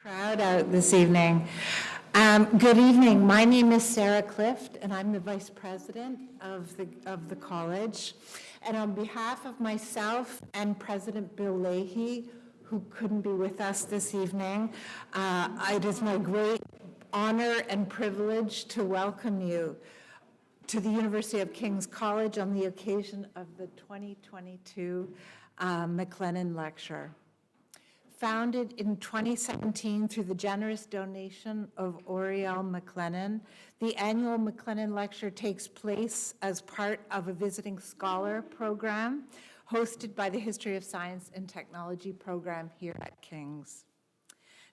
Crowd out this evening. Good evening. My name is Sarah Clift, and I'm the Vice President of the college. And on behalf of myself and President Bill Leahy, who couldn't be with us this evening, it is my great honor and privilege to welcome you to the University of King's College on the occasion of the 2022 MacLennan Lecture. Founded in 2017 through the generous donation of Oriel MacLennan, the annual MacLennan Lecture takes place as part of a visiting scholar program hosted by the History of Science and Technology program here at King's.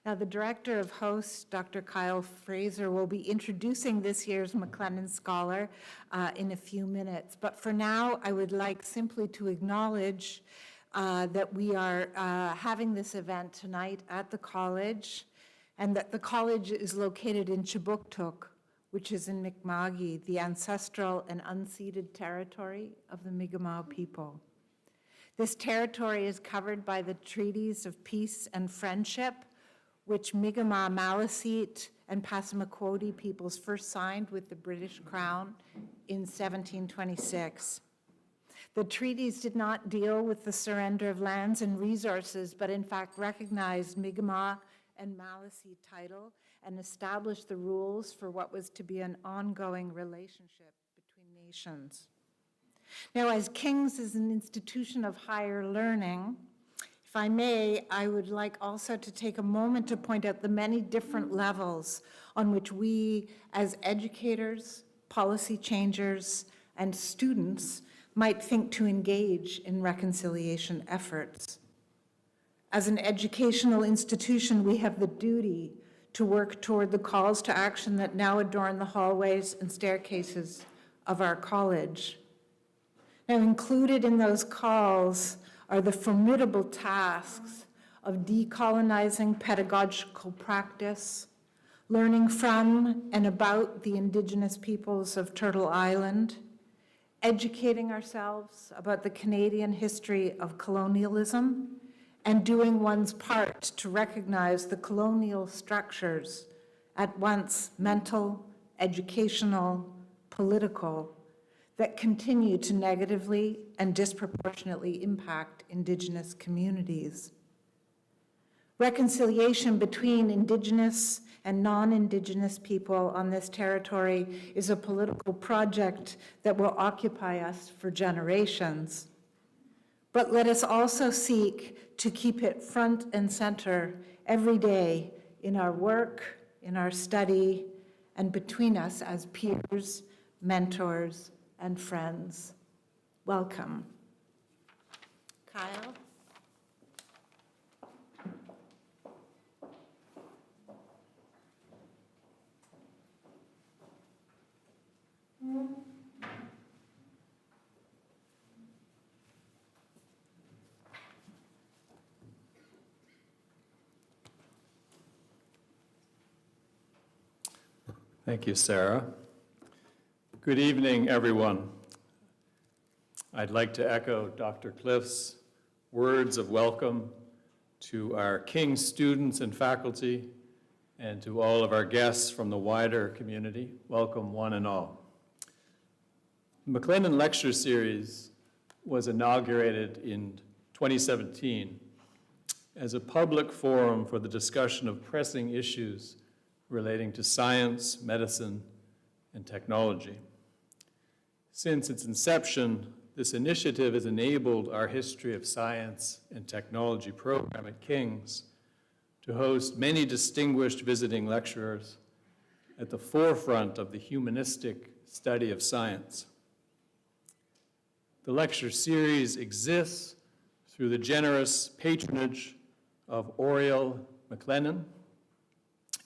Now, the Director of Hosts, Dr. Kyle Fraser, will be introducing this year's MacLennan Scholar in a few minutes. But for now, I would like simply to acknowledge that we are having this event tonight at the college, and that the college is located in Chibuktuk, which is in Mi'kma'ki, the ancestral and unceded territory of the Mi'kmaq people. This territory is covered by the treaties of peace and friendship, which Mi'kmaq, Maliseet, and Passamaquoddy peoples first signed with the British Crown in 1726. The treaties did not deal with the surrender of lands and resources, but in fact recognized Mi'kmaq and Maliseet title and established the rules for what was to be an ongoing relationship between nations. Now, as King's is an institution of higher learning, if I may, I would like also to take a moment to point out the many different levels on which we, as educators, policy changers, and students, might think to engage in reconciliation efforts. As an educational institution, we have the duty to work toward the calls to action that now adorn the hallways and staircases of our college. Now, included in those calls are the formidable tasks of decolonizing pedagogical practice, learning from and about the Indigenous peoples of Turtle Island, educating ourselves about the Canadian history of colonialism, and doing one's part to recognize the colonial structures at once mental, educational, political, that continue to negatively and disproportionately impact Indigenous communities. Reconciliation between Indigenous and non-Indigenous people on this territory is a political project that will occupy us for generations. But let us also seek to keep it front and center every day in our work, in our study, and between us as peers, mentors, and friends. Welcome. Kyle? Thank you, Sarah. Good evening, everyone. I'd like to echo Dr. Cliff's words of welcome to our King students and faculty and to all of our guests from the wider community. Welcome, one and all. The MacLennan Lecture Series was inaugurated in 2017 as a public forum for the discussion of pressing issues relating to science, medicine, and technology. Since its inception, this initiative has enabled our History of Science and Technology program at King's to host many distinguished visiting lecturers at the forefront of the humanistic study of science. The lecture series exists through the generous patronage of Oriel MacLennan,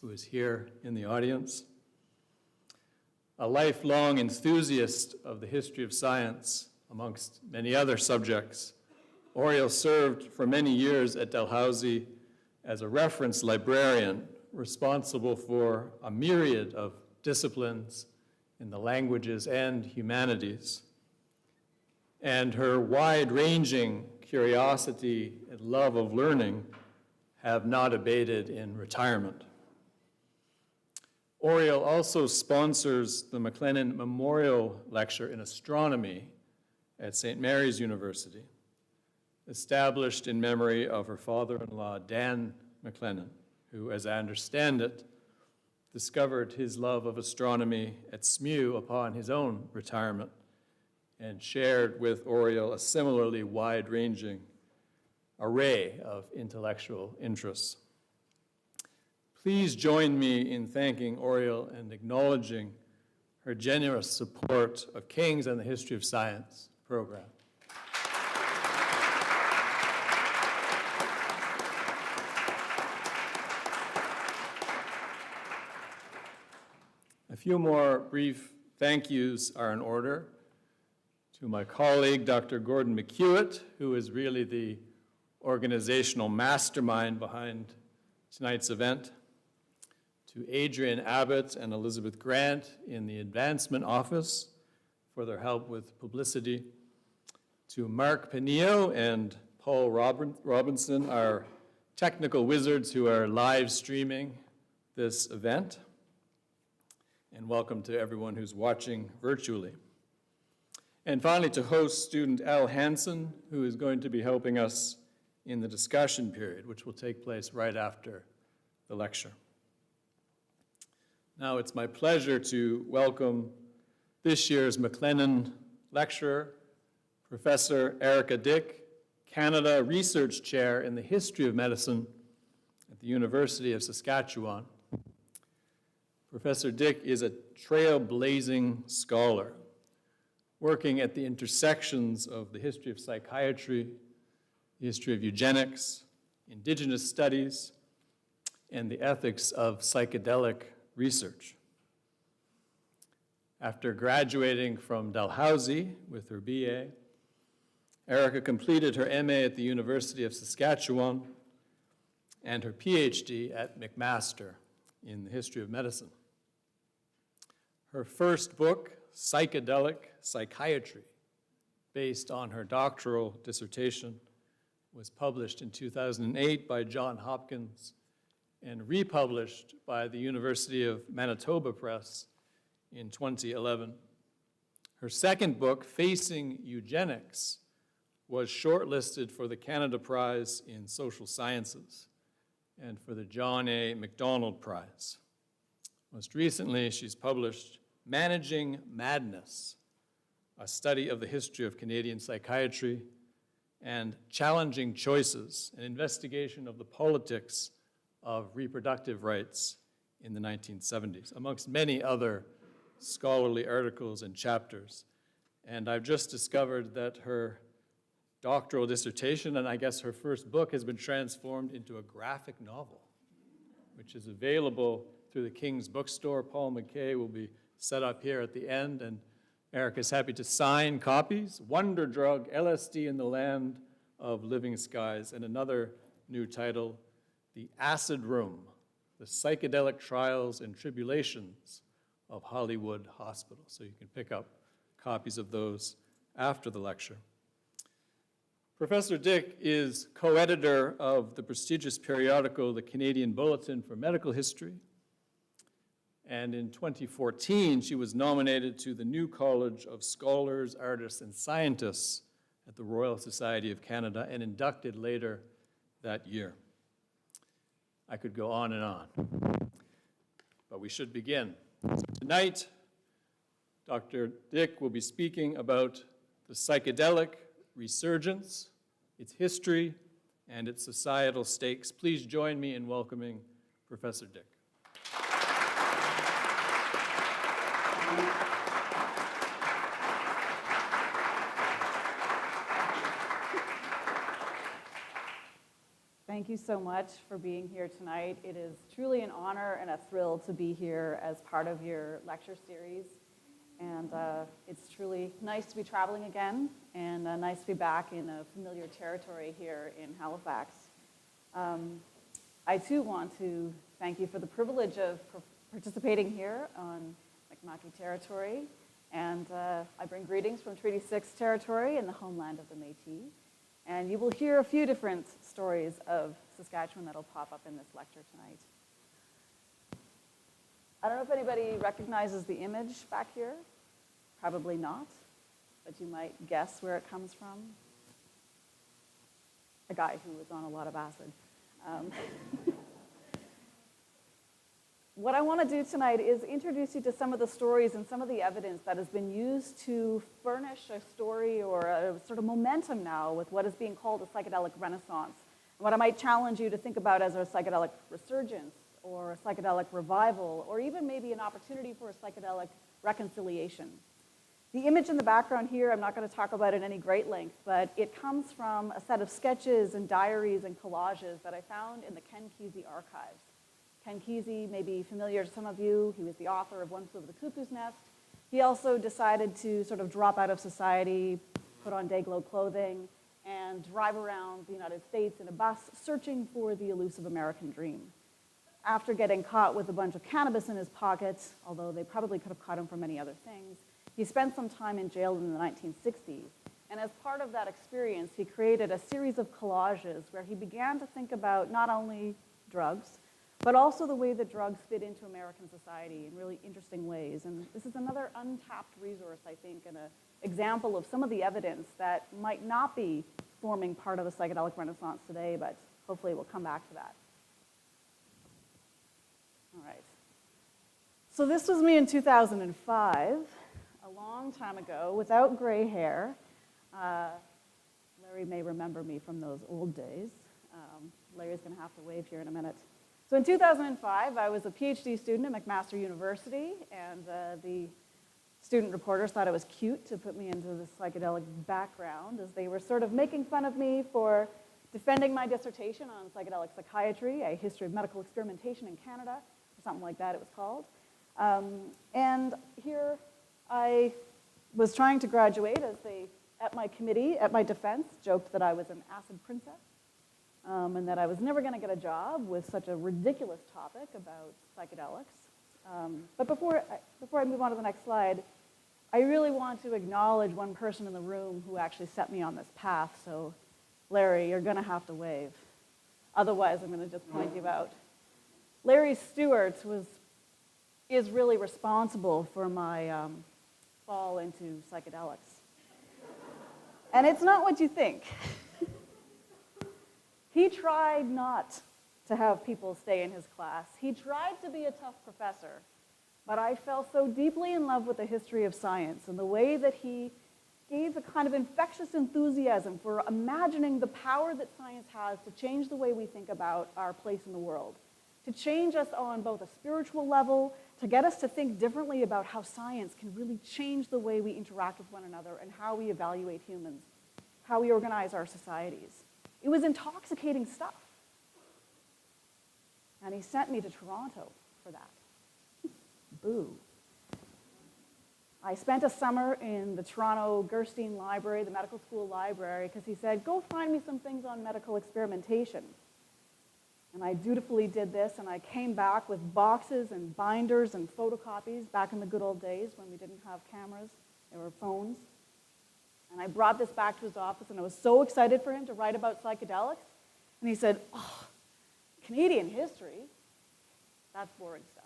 who is here in the audience. A lifelong enthusiast of the history of science, amongst many other subjects, Oriel served for many years at Dalhousie as a reference librarian responsible for a myriad of disciplines in the languages and humanities. And her wide-ranging curiosity and love of learning have not abated in retirement. Oriel also sponsors the MacLennan Memorial Lecture in Astronomy at St. Mary's University, established in memory of her father-in-law, Dan MacLennan, who, as I understand it, discovered his love of astronomy at SMU upon his own retirement and shared with Oriel a similarly wide-ranging array of intellectual interests. Please join me in thanking Oriel and acknowledging her generous support of King's and the History of Science program. A few more brief thank yous are in order. To my colleague, Dr. Gordon McHewitt, who is really the organizational mastermind behind tonight's event. To Adrian Abbott and Elizabeth Grant in the Advancement Office for their help with publicity. To Mark Panillo and Paul Robinson, our technical wizards who are live streaming this event. And welcome to everyone who's watching virtually. And finally, to host student Al Hansen, who is going to be helping us in the discussion period, which will take place right after the lecture. Now it's my pleasure to welcome this year's MacLennan Lecturer, Professor Erika Dyck, Canada Research Chair in the History of Medicine at the University of Saskatchewan. Professor Dyck is a trailblazing scholar, working at the intersections of the history of psychiatry, the history of eugenics, Indigenous studies, and the ethics of psychedelic research. After graduating from Dalhousie with her BA, Erika completed her MA at the University of Saskatchewan and her PhD at McMaster in the history of medicine. Her first book, Psychedelic Psychiatry, based on her doctoral dissertation, was published in 2008 by Johns Hopkins and republished by the University of Manitoba Press in 2011. Her second book, Facing Eugenics, was shortlisted for the Canada Prize in Social Sciences and for the John A. Macdonald Prize. Most recently, she's published Managing Madness, a study of the history of Canadian psychiatry, and Challenging Choices, an investigation of the politics of reproductive rights in the 1970s, amongst many other scholarly articles and chapters. And I've just discovered that her doctoral dissertation, and I guess her first book, has been transformed into a graphic novel, which is available through the King's Bookstore. Paul McKay will be set up here at the end, and Eric is happy to sign copies. Wonder Drug, LSD in the Land of Living Skies, and another new title, The Acid Room, The Psychedelic Trials and Tribulations of Hollywood Hospital. So you can pick up copies of those after the lecture. Professor Dyck is co-editor of the prestigious periodical, the Canadian Bulletin for Medical History. And in 2014, she was nominated to the New College of Scholars, Artists, and Scientists at the Royal Society of Canada and inducted later that year. I could go on and on, but we should begin. So tonight, Dr. Dyck will be speaking about the psychedelic resurgence, its history, and its societal stakes. Please join me in welcoming Professor Dyck. Thank you so much for being here tonight. It is truly an honor and a thrill to be here as part of your lecture series. And it's truly nice to be traveling again and nice to be back in a familiar territory here in Halifax. I too want to thank you for the privilege of participating here on Mi'kmaq territory. And I bring greetings from Treaty 6 territory and the homeland of the Métis. And you will hear a few different stories of Saskatchewan that'll pop up in this lecture tonight. I don't know if anybody recognizes the image back here. Probably not, but you might guess where it comes from. A guy who was on a lot of acid. What I want to do tonight is introduce you to some of the stories and some of the evidence that has been used to furnish a story or a sort of momentum now with what is being called a psychedelic renaissance. And what I might challenge you to think about as a psychedelic resurgence or a psychedelic revival, or even maybe an opportunity for a psychedelic reconciliation. The image in the background here, I'm not going to talk about it in any great length, but it comes from a set of sketches and diaries and collages that I found in the Ken Kesey archives. Ken Kesey may be familiar to some of you. He was the author of One Flew Over the Cuckoo's Nest. He also decided to sort of drop out of society, put on day-glow clothing, and drive around the United States in a bus searching for the elusive American dream. After getting caught with a bunch of cannabis in his pockets, although they probably could have caught him for many other things, he spent some time in jail in the 1960s. And as part of that experience, he created a series of collages where he began to think about not only drugs, but also the way that drugs fit into American society in really interesting ways. And this is another untapped resource, I think, and an example of some of the evidence that might not be forming part of the psychedelic renaissance today, but hopefully we'll come back to that. All right. So this was me in 2005, a long time ago, without gray hair. Larry may remember me from those old days. Larry's going to have to wave here in a minute. So in 2005, I was a PhD student at McMaster University, and the student reporters thought it was cute to put me into this psychedelic background, as they were sort of making fun of me for defending my dissertation on psychedelic psychiatry, a history of medical experimentation in Canada, or something like that it was called. And here I was trying to graduate, as they, at my committee, at my defense, joked that I was an acid princess. And that I was never going to get a job with such a ridiculous topic about psychedelics. But before I move on to the next slide, I really want to acknowledge one person in the room who actually set me on this path. So, Larry, you're going to have to wave. Otherwise, I'm going to just point you out. Larry Stewart is really responsible for my fall into psychedelics. And it's not what you think. He tried not to have people stay in his class. He tried to be a tough professor, but I fell so deeply in love with the history of science and the way that he gave a kind of infectious enthusiasm for imagining the power that science has to change the way we think about our place in the world, to change us on both a spiritual level, to get us to think differently about how science can really change the way we interact with one another and how we evaluate humans, how we organize our societies. It was intoxicating stuff. And he sent me to Toronto for that. Boo. I spent a summer in the Toronto Gerstein Library, the medical school library, because he said, go find me some things on medical experimentation. And I dutifully did this, and I came back with boxes and binders and photocopies back in the good old days when we didn't have cameras, there were phones. And I brought this back to his office, and I was so excited for him to write about psychedelics. And he said, oh, Canadian history? That's boring stuff.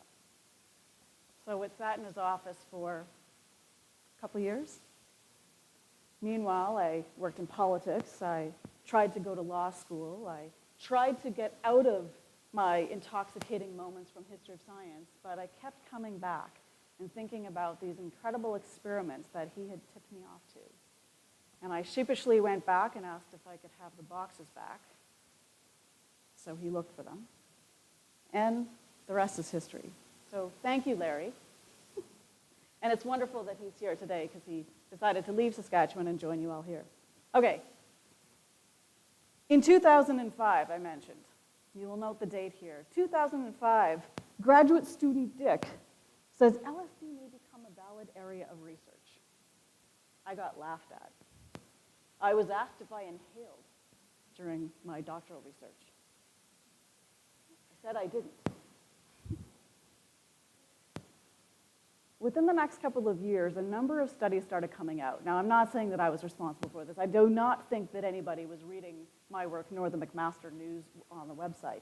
So it sat in his office for a couple years. Meanwhile, I worked in politics. I tried to go to law school. I tried to get out of my intoxicating moments from history of science, but I kept coming back and thinking about these incredible experiments that he had tipped me off to. And I sheepishly went back and asked if I could have the boxes back. So he looked for them. And the rest is history. So thank you, Larry. And it's wonderful that he's here today because he decided to leave Saskatchewan and join you all here. Okay. In 2005, I mentioned, you will note the date here, 2005, graduate student Dyck says LSD may become a valid area of research. I got laughed at. I was asked if I inhaled during my doctoral research. I said I didn't. within the next couple of years, a number of studies started coming out. Now, I'm not saying that I was responsible for this. I do not think that anybody was reading my work nor the McMaster News on the website.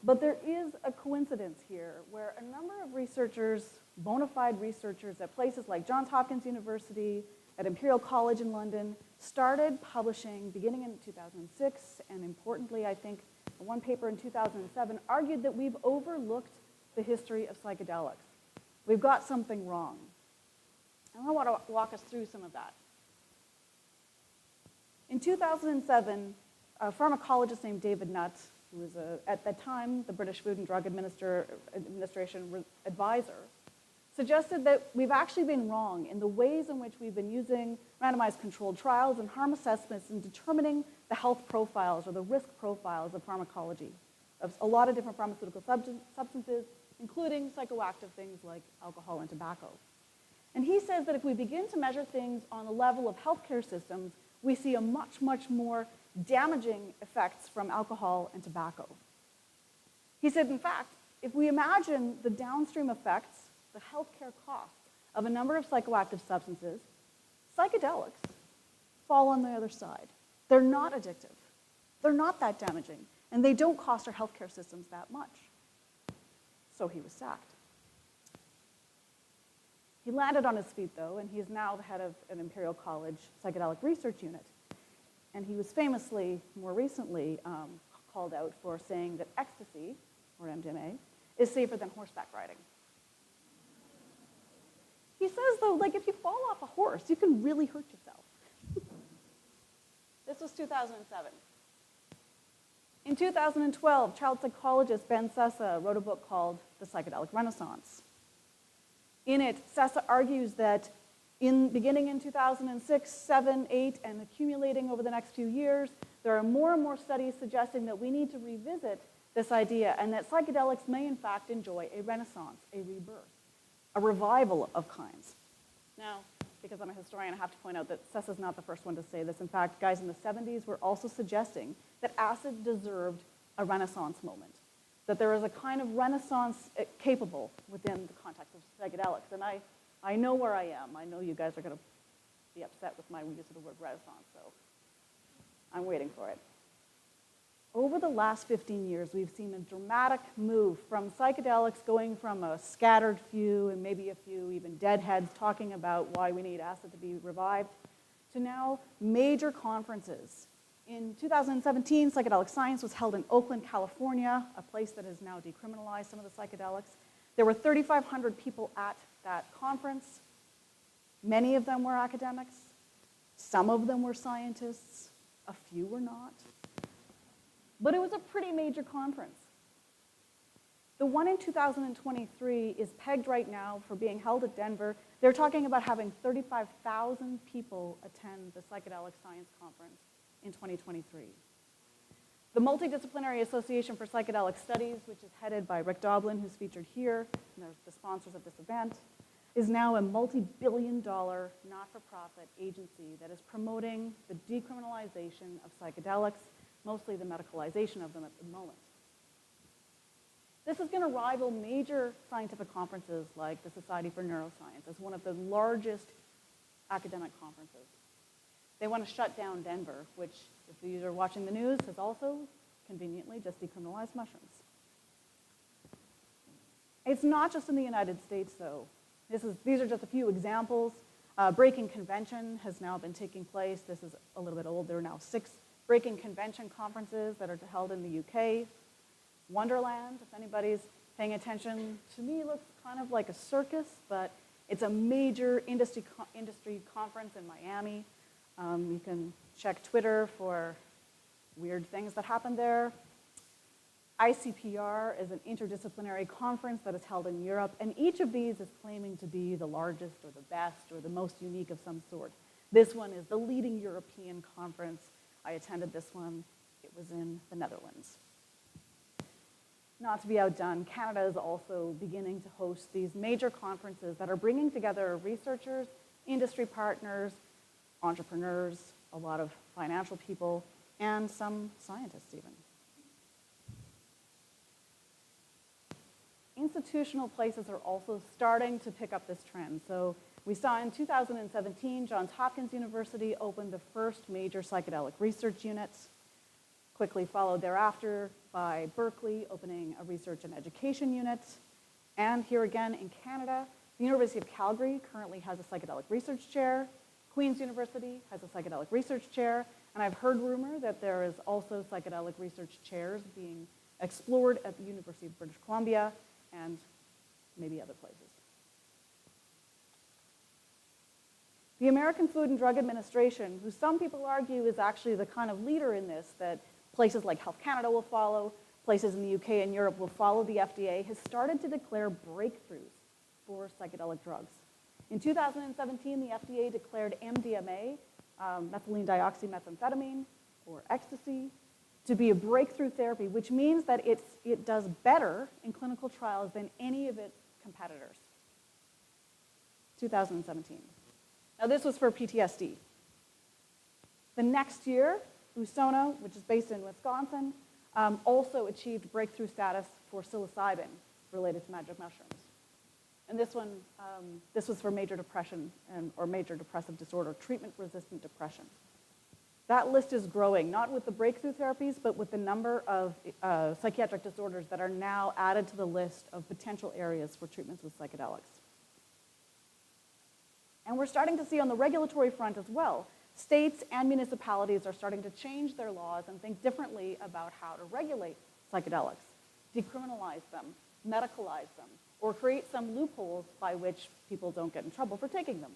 But there is a coincidence here where a number of researchers, bona fide researchers at places like Johns Hopkins University, at Imperial College in London, started publishing beginning in 2006, and importantly, I think one paper in 2007 argued that we've overlooked the history of psychedelics. We've got something wrong. And I want to walk us through some of that. In 2007, a pharmacologist named David Nutt, who was at that time the British Food and Drug Administration advisor, suggested that we've actually been wrong in the ways in which we've been using randomized controlled trials and harm assessments in determining the health profiles or the risk profiles of pharmacology, of a lot of different pharmaceutical substances, including psychoactive things like alcohol and tobacco. And he says that if we begin to measure things on the level of healthcare systems, we see a much, much more damaging effects from alcohol and tobacco. He said, in fact, if we imagine the downstream effects, the healthcare costs of a number of psychoactive substances, psychedelics fall on the other side. They're not addictive. They're not that damaging. And they don't cost our healthcare systems that much. So he was sacked. He landed on his feet, though, and he's now the head of an Imperial College Psychedelic Research Unit. And he was famously, more recently, called out for saying that ecstasy, or MDMA, is safer than horseback riding. He says, though, like if you fall off a horse, you can really hurt yourself. This was 2007. In 2012, child psychologist Ben Sessa wrote a book called The Psychedelic Renaissance. In it, Sessa argues that beginning in 2006, 7, 8, and accumulating over the next few years, there are more and more studies suggesting that we need to revisit this idea and that psychedelics may in fact enjoy a renaissance, a rebirth, a revival of kinds. Now, because I'm a historian, I have to point out that Sessa's not the first one to say this. In fact, guys in the 70s were also suggesting that acid deserved a renaissance moment, that there is a kind of renaissance capable within the context of psychedelics. And I know where I am. I know you guys are going to be upset with my use of the word renaissance, so I'm waiting for it. Over the last 15 years, we've seen a dramatic move from psychedelics going from a scattered few and maybe a few even deadheads talking about why we need acid to be revived, to now major conferences. In 2017, Psychedelic Science was held in Oakland, California, a place that has now decriminalized some of the psychedelics. There were 3,500 people at that conference. Many of them were academics. Some of them were scientists. A few were not. But it was a pretty major conference. The one in 2023 is pegged right now for being held at Denver. They're talking about having 35,000 people attend the Psychedelic Science Conference in 2023. The Multidisciplinary Association for Psychedelic Studies, which is headed by Rick Doblin, who's featured here, and they're the sponsors of this event, is now a multi-billion-dollar not-for-profit agency that is promoting the decriminalization of psychedelics, mostly the medicalization of them at the moment. This is going to rival major scientific conferences like the Society for Neuroscience as one of the largest academic conferences. They want to shut down Denver, which, if you are watching the news, has also conveniently just decriminalized mushrooms. It's not just in the United States, though. These are just a few examples. Breaking Convention has now been taking place. This is a little bit old. There are now 6 Breaking Convention conferences that are held in the UK. Wonderland, if anybody's paying attention, to me looks kind of like a circus, but it's a major industry conference in Miami. You can check Twitter for weird things that happen there. ICPR is an interdisciplinary conference that is held in Europe, and each of these is claiming to be the largest or the best or the most unique of some sort. This one is the leading European conference. I attended this one. It was in the Netherlands. Not to be outdone, Canada is also beginning to host these major conferences that are bringing together researchers, industry partners, entrepreneurs, a lot of financial people, and some scientists even. In institutional places are also starting to pick up this trend. So we saw in 2017, Johns Hopkins University opened the first major psychedelic research unit, quickly followed thereafter by Berkeley opening a research and education unit. And here again in Canada, the University of Calgary currently has a psychedelic research chair. Queen's University has a psychedelic research chair. And I've heard rumor that there is also psychedelic research chairs being explored at the University of British Columbia and maybe other places. The American Food and Drug Administration, who some people argue is actually the kind of leader in this, that places like Health Canada will follow, places in the UK and Europe will follow the FDA, has started to declare breakthroughs for psychedelic drugs. In 2017, the FDA declared MDMA, methylene dioxymethamphetamine, or ecstasy, to be a breakthrough therapy, which means that it does better in clinical trials than any of its competitors. 2017. Now, this was for PTSD. The next year, USONA, which is based in Wisconsin, also achieved breakthrough status for psilocybin related to magic mushrooms. And this one, this was for major depression or major depressive disorder, treatment-resistant depression. That list is growing, not with the breakthrough therapies, but with the number of psychiatric disorders that are now added to the list of potential areas for treatments with psychedelics. And we're starting to see on the regulatory front as well, states and municipalities are starting to change their laws and think differently about how to regulate psychedelics, decriminalize them, medicalize them, or create some loopholes by which people don't get in trouble for taking them.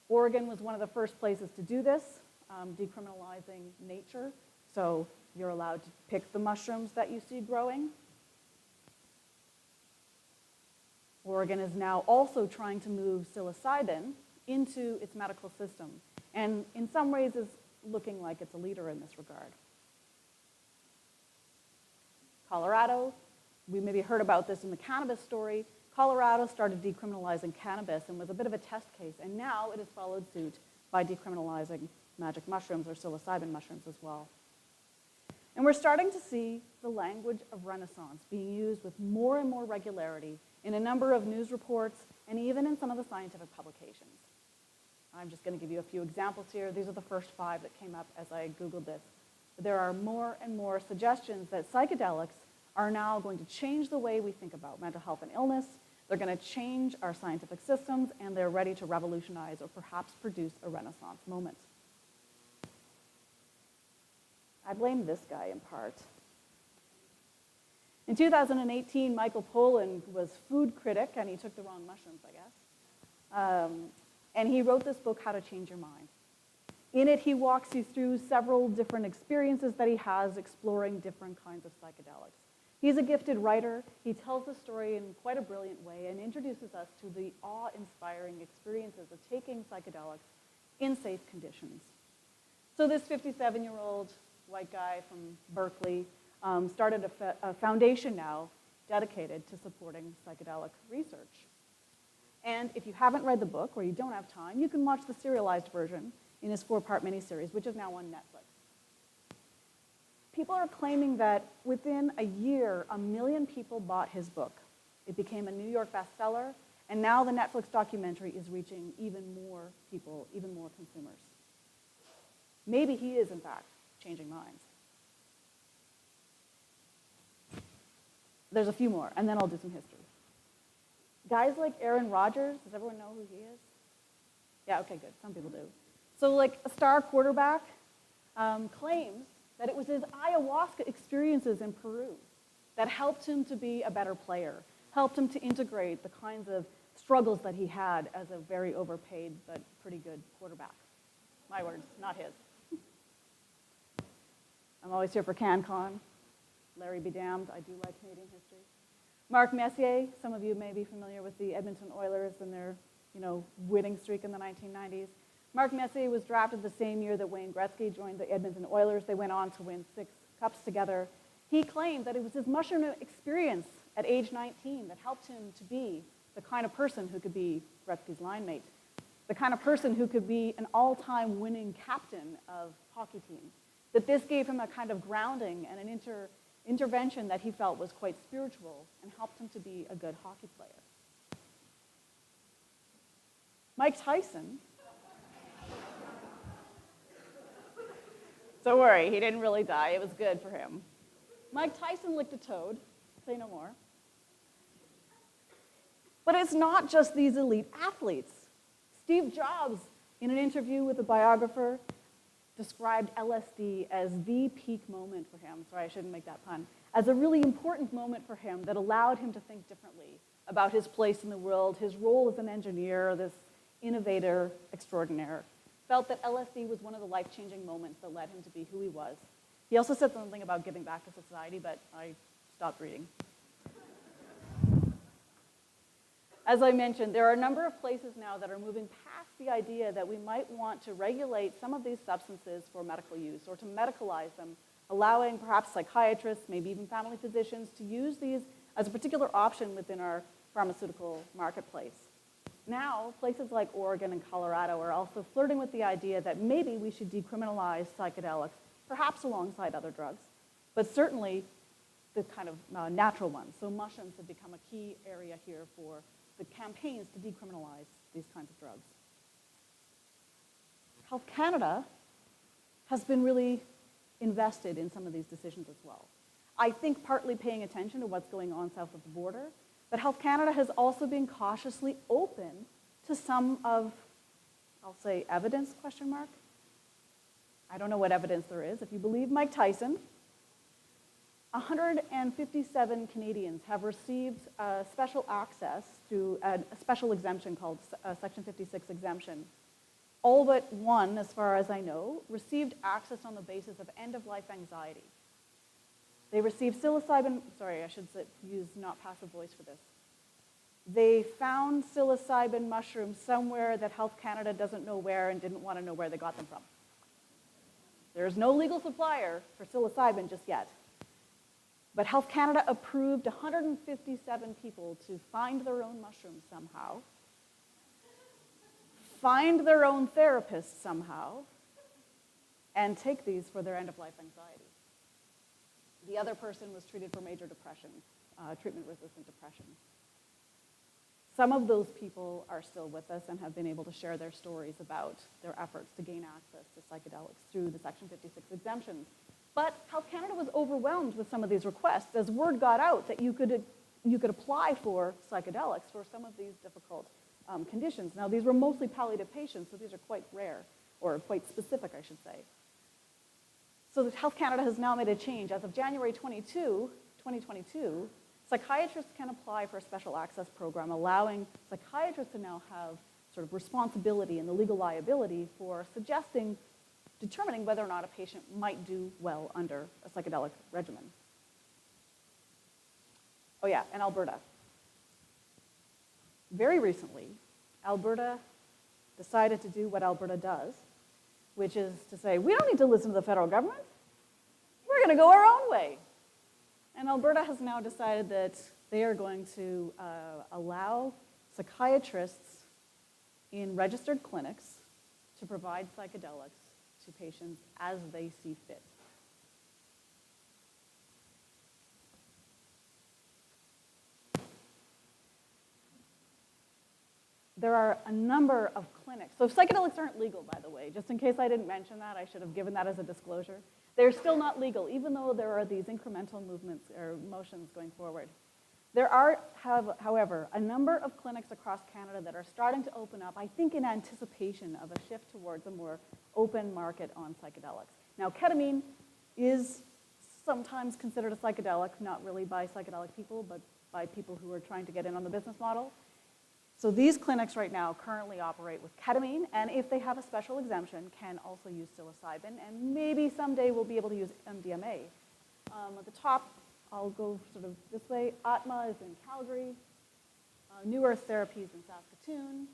Oregon was one of the first places to do this, decriminalizing nature. So you're allowed to pick the mushrooms that you see growing. Oregon is now also trying to move psilocybin into its medical system, and in some ways is looking like it's a leader in this regard. Colorado, we maybe heard about this in the cannabis story. Colorado started decriminalizing cannabis and was a bit of a test case, and now it has followed suit by decriminalizing magic mushrooms or psilocybin mushrooms as well. And we're starting to see the language of Renaissance being used with more and more regularity in a number of news reports and even in some of the scientific publications. I'm just going to give you a few examples here. These are the first 5 that came up as I Googled this. There are more and more suggestions that psychedelics are now going to change the way we think about mental health and illness. They're going to change our scientific systems, and they're ready to revolutionize or perhaps produce a Renaissance moment. I blame this guy in part. In 2018, Michael Pollan was food critic, and he took the wrong mushrooms, I guess. And he wrote this book, How to Change Your Mind. In it, he walks you through several different experiences that he has exploring different kinds of psychedelics. He's a gifted writer. He tells the story in quite a brilliant way and introduces us to the awe-inspiring experiences of taking psychedelics in safe conditions. So this 57-year-old white guy from Berkeley started a foundation now dedicated to supporting psychedelic research. And if you haven't read the book or you don't have time, you can watch the serialized version in his 4-part miniseries, which is now on Netflix. People are claiming that within a year, 1 million people bought his book. It became a New York bestseller, and now the Netflix documentary is reaching even more people, even more consumers. Maybe he is, in fact, changing minds. There's a few more, and then I'll do some history. Guys like Aaron Rodgers, does everyone know who he is? Yeah, okay, good, some people do. So like a star quarterback claims that it was his ayahuasca experiences in Peru that helped him to be a better player, helped him to integrate the kinds of struggles that he had as a very overpaid but pretty good quarterback. My words, not his. I'm always here for CanCon. Larry be damned, I do like Canadian history. Marc Messier, some of you may be familiar with the Edmonton Oilers and their winning streak in the 1990s. Marc Messier was drafted the same year that Wayne Gretzky joined the Edmonton Oilers. They went on to win 6 cups together. He claimed that it was his mushroom experience at age 19 that helped him to be the kind of person who could be Gretzky's line mate, the kind of person who could be an all-time winning captain of hockey team, that this gave him a kind of grounding and an intervention that he felt was quite spiritual and helped him to be a good hockey player. Mike Tyson, don't worry, he didn't really die. It was good for him. Mike Tyson licked a toad, say no more. But it's not just these elite athletes. Steve Jobs, in an interview with a biographer, described LSD as the peak moment for him. Sorry, I shouldn't make that pun. As a really important moment for him that allowed him to think differently about his place in the world, his role as an engineer, this innovator extraordinaire. Felt that LSD was one of the life-changing moments that led him to be who he was. He also said something about giving back to society, but I stopped reading. As I mentioned, there are a number of places now that are moving past the idea that we might want to regulate some of these substances for medical use or to medicalize them, allowing perhaps psychiatrists, maybe even family physicians, to use these as a particular option within our pharmaceutical marketplace. Now, places like Oregon and Colorado are also flirting with the idea that maybe we should decriminalize psychedelics, perhaps alongside other drugs, but certainly the kind of natural ones. So mushrooms have become a key area here for the campaigns to decriminalize these kinds of drugs. Health Canada has been really invested in some of these decisions as well. I think partly paying attention to what's going on south of the border, but Health Canada has also been cautiously open to some of, I'll say, evidence, question mark? I don't know what evidence there is. If you believe Mike Tyson, 157 Canadians have received special access to a special exemption called Section 56 exemption. All but one, as far as I know, received access on the basis of end-of-life anxiety. They received psilocybin, sorry, I should use not passive voice for this. They found psilocybin mushrooms somewhere that Health Canada doesn't know where and didn't want to know where they got them from. There is no legal supplier for psilocybin just yet. But Health Canada approved 157 people to find their own mushrooms somehow, find their own therapist somehow, and take these for their end-of-life anxiety. The other person was treated for major depression, treatment-resistant depression. Some of those people are still with us and have been able to share their stories about their efforts to gain access to psychedelics through the Section 56 exemptions. But Health Canada was overwhelmed with some of these requests as word got out that you could apply for psychedelics for some of these difficult conditions. Now, these were mostly palliative patients, so these are quite rare, or quite specific, I should say. So Health Canada has now made a change. As of January 2022, psychiatrists can apply for a special access program, allowing psychiatrists to now have sort of responsibility and the legal liability for determining whether or not a patient might do well under a psychedelic regimen. Oh yeah, and Alberta. Very recently, Alberta decided to do what Alberta does, which is to say, we don't need to listen to the federal government. We're going to go our own way. And Alberta has now decided that they are going to allow psychiatrists in registered clinics to provide psychedelics to patients as they see fit. There are a number of clinics. So psychedelics aren't legal, by the way. Just in case I didn't mention that, I should have given that as a disclosure. They're still not legal, even though there are these incremental movements or motions going forward. There are, however, a number of clinics across Canada that are starting to open up, I think in anticipation of a shift towards a more open market on psychedelics. Now, ketamine is sometimes considered a psychedelic, not really by psychedelic people, but by people who are trying to get in on the business model. So these clinics right now currently operate with ketamine, and if they have a special exemption, can also use psilocybin, and maybe someday we'll be able to use MDMA. At the top, I'll go sort of this way. Atma is in Calgary. New Earth Therapies in Saskatoon.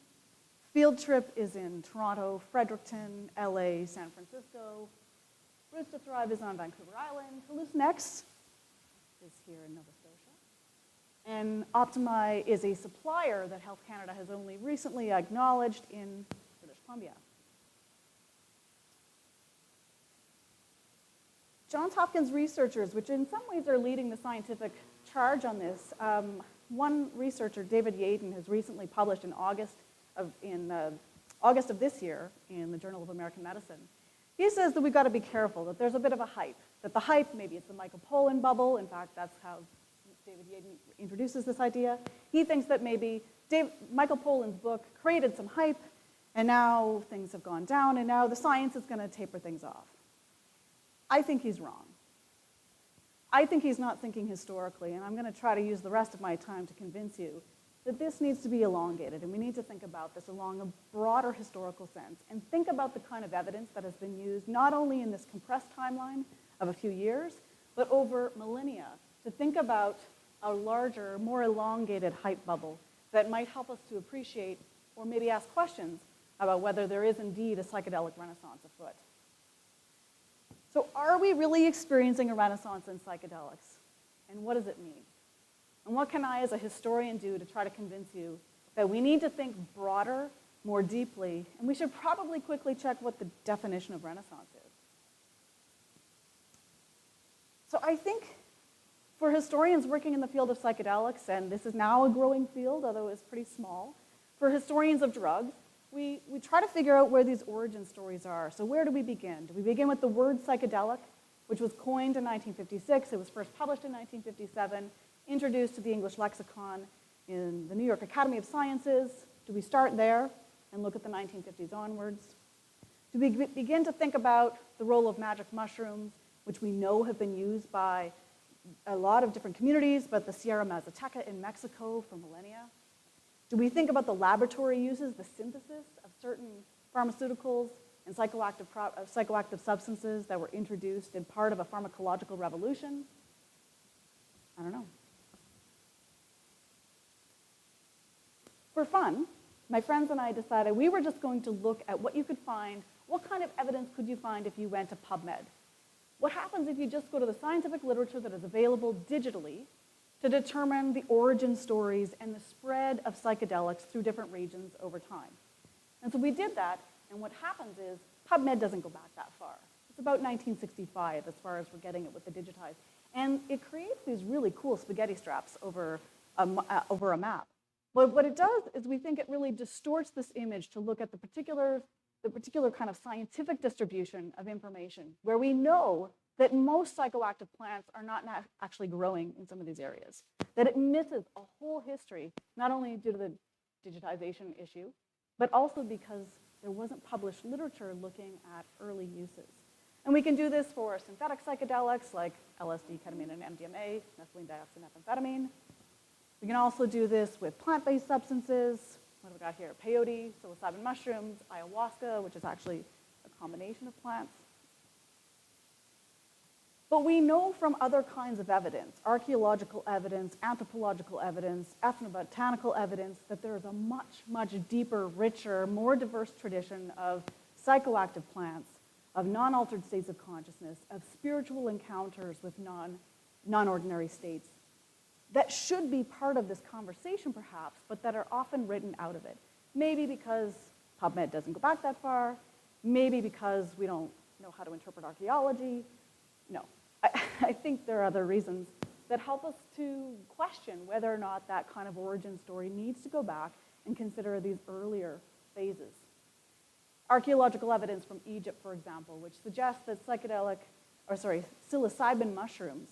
Field Trip is in Toronto, Fredericton, LA, San Francisco. Roots to Thrive is on Vancouver Island. Hallucinex is here in Nova Scotia. And Optimi is a supplier that Health Canada has only recently acknowledged in British Columbia. Johns Hopkins researchers, which in some ways are leading the scientific charge on this, one researcher, David Yaden, has recently published in August of this year in the Journal of American Medicine. He says that we've got to be careful, that there's a bit of a hype, that the hype, maybe it's the Michael Pollan bubble. In fact, that's how David Yaden introduces this idea. He thinks that maybe Michael Pollan's book created some hype, and now things have gone down, and now the science is going to taper things off. I think he's wrong. I think he's not thinking historically, and I'm going to try to use the rest of my time to convince you that this needs to be elongated, and we need to think about this along a broader historical sense, and think about the kind of evidence that has been used not only in this compressed timeline of a few years, but over millennia, to think about a larger, more elongated hype bubble that might help us to appreciate or maybe ask questions about whether there is indeed a psychedelic renaissance afoot. So are we really experiencing a renaissance in psychedelics? And what does it mean? And what can I as a historian do to try to convince you that we need to think broader, more deeply, and we should probably quickly check what the definition of renaissance is. So I think for historians working in the field of psychedelics, and this is now a growing field, although it's pretty small, for historians of drugs, we try to figure out where these origin stories are. So where do we begin? Do we begin with the word psychedelic, which was coined in 1956? It was first published in 1957, introduced to the English lexicon in the New York Academy of Sciences. Do we start there and look at the 1950s onwards? Do we begin to think about the role of magic mushrooms, which we know have been used by a lot of different communities, but the Sierra Mazateca in Mexico for millennia? Do we think about the laboratory uses, the synthesis of certain pharmaceuticals and psychoactive substances that were introduced in part of a pharmacological revolution? I don't know. For fun, my friends and I decided we were just going to look at what you could find, what kind of evidence could you find if you went to PubMed? What happens if you just go to the scientific literature that is available digitally to determine the origin stories and the spread of psychedelics through different regions over time? And so we did that, and what happens is PubMed doesn't go back that far. It's about 1965 as far as we're getting it with the digitized. And it creates these really cool spaghetti straps over a map. But what it does is we think it really distorts this image to look at the particular kind of scientific distribution of information, where we know that most psychoactive plants are not actually growing in some of these areas, that it misses a whole history, not only due to the digitization issue, but also because there wasn't published literature looking at early uses. And we can do this for synthetic psychedelics like LSD, ketamine, and MDMA, methylene dioxymethamphetamine. We can also do this with plant-based substances. What have we got here? Peyote, psilocybin mushrooms, ayahuasca, which is actually a combination of plants. But we know from other kinds of evidence, archaeological evidence, anthropological evidence, ethnobotanical evidence, that there is a much, much deeper, richer, more diverse tradition of psychoactive plants, of non-altered states of consciousness, of spiritual encounters with non-ordinary states that should be part of this conversation perhaps, but that are often written out of it. Maybe because PubMed doesn't go back that far, maybe because we don't know how to interpret archaeology. No, I think there are other reasons that help us to question whether or not that kind of origin story needs to go back and consider these earlier phases. Archaeological evidence from Egypt, for example, which suggests that psilocybin mushrooms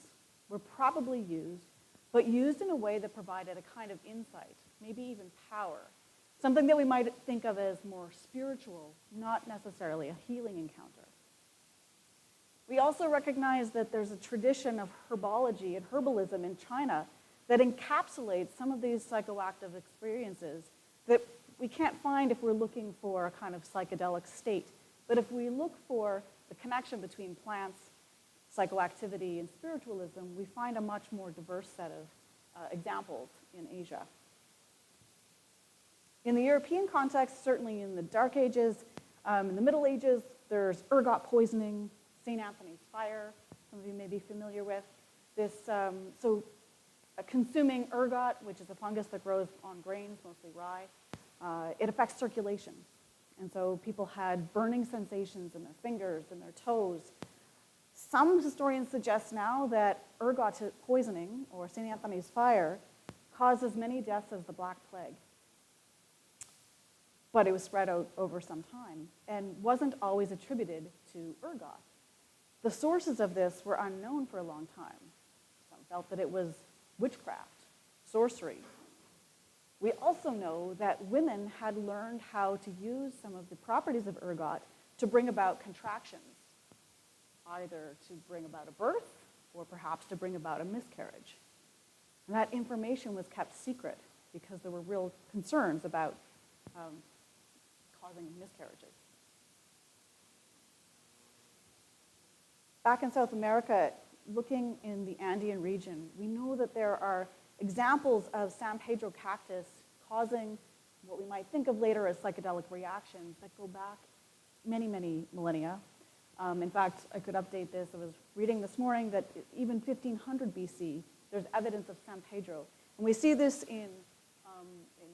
were probably used, but used in a way that provided a kind of insight, maybe even power, something that we might think of as more spiritual, not necessarily a healing encounter. We also recognize that there's a tradition of herbology and herbalism in China that encapsulates some of these psychoactive experiences that we can't find if we're looking for a kind of psychedelic state. But if we look for the connection between plants, psychoactivity, and spiritualism, we find a much more diverse set of examples in Asia. In the European context, certainly in the Dark Ages, in the Middle Ages, there's ergot poisoning, St. Anthony's fire, some of you may be familiar with. Consuming ergot, which is a fungus that grows on grains, mostly rye, it affects circulation. And so people had burning sensations in their fingers and their toes. Some historians suggest now that ergot poisoning, or St. Anthony's fire, caused as many deaths as the Black Plague. But it was spread out over some time and wasn't always attributed to ergot. The sources of this were unknown for a long time. Some felt that it was witchcraft, sorcery. We also know that women had learned how to use some of the properties of ergot to bring about contractions, either to bring about a birth or perhaps to bring about a miscarriage. And that information was kept secret because there were real concerns about causing miscarriages. Back in South America, looking in the Andean region, we know that there are examples of San Pedro cactus causing what we might think of later as psychedelic reactions that go back many, many millennia. In fact, I could update this. I was reading this morning that even 1500 BC, there's evidence of San Pedro. And we see this in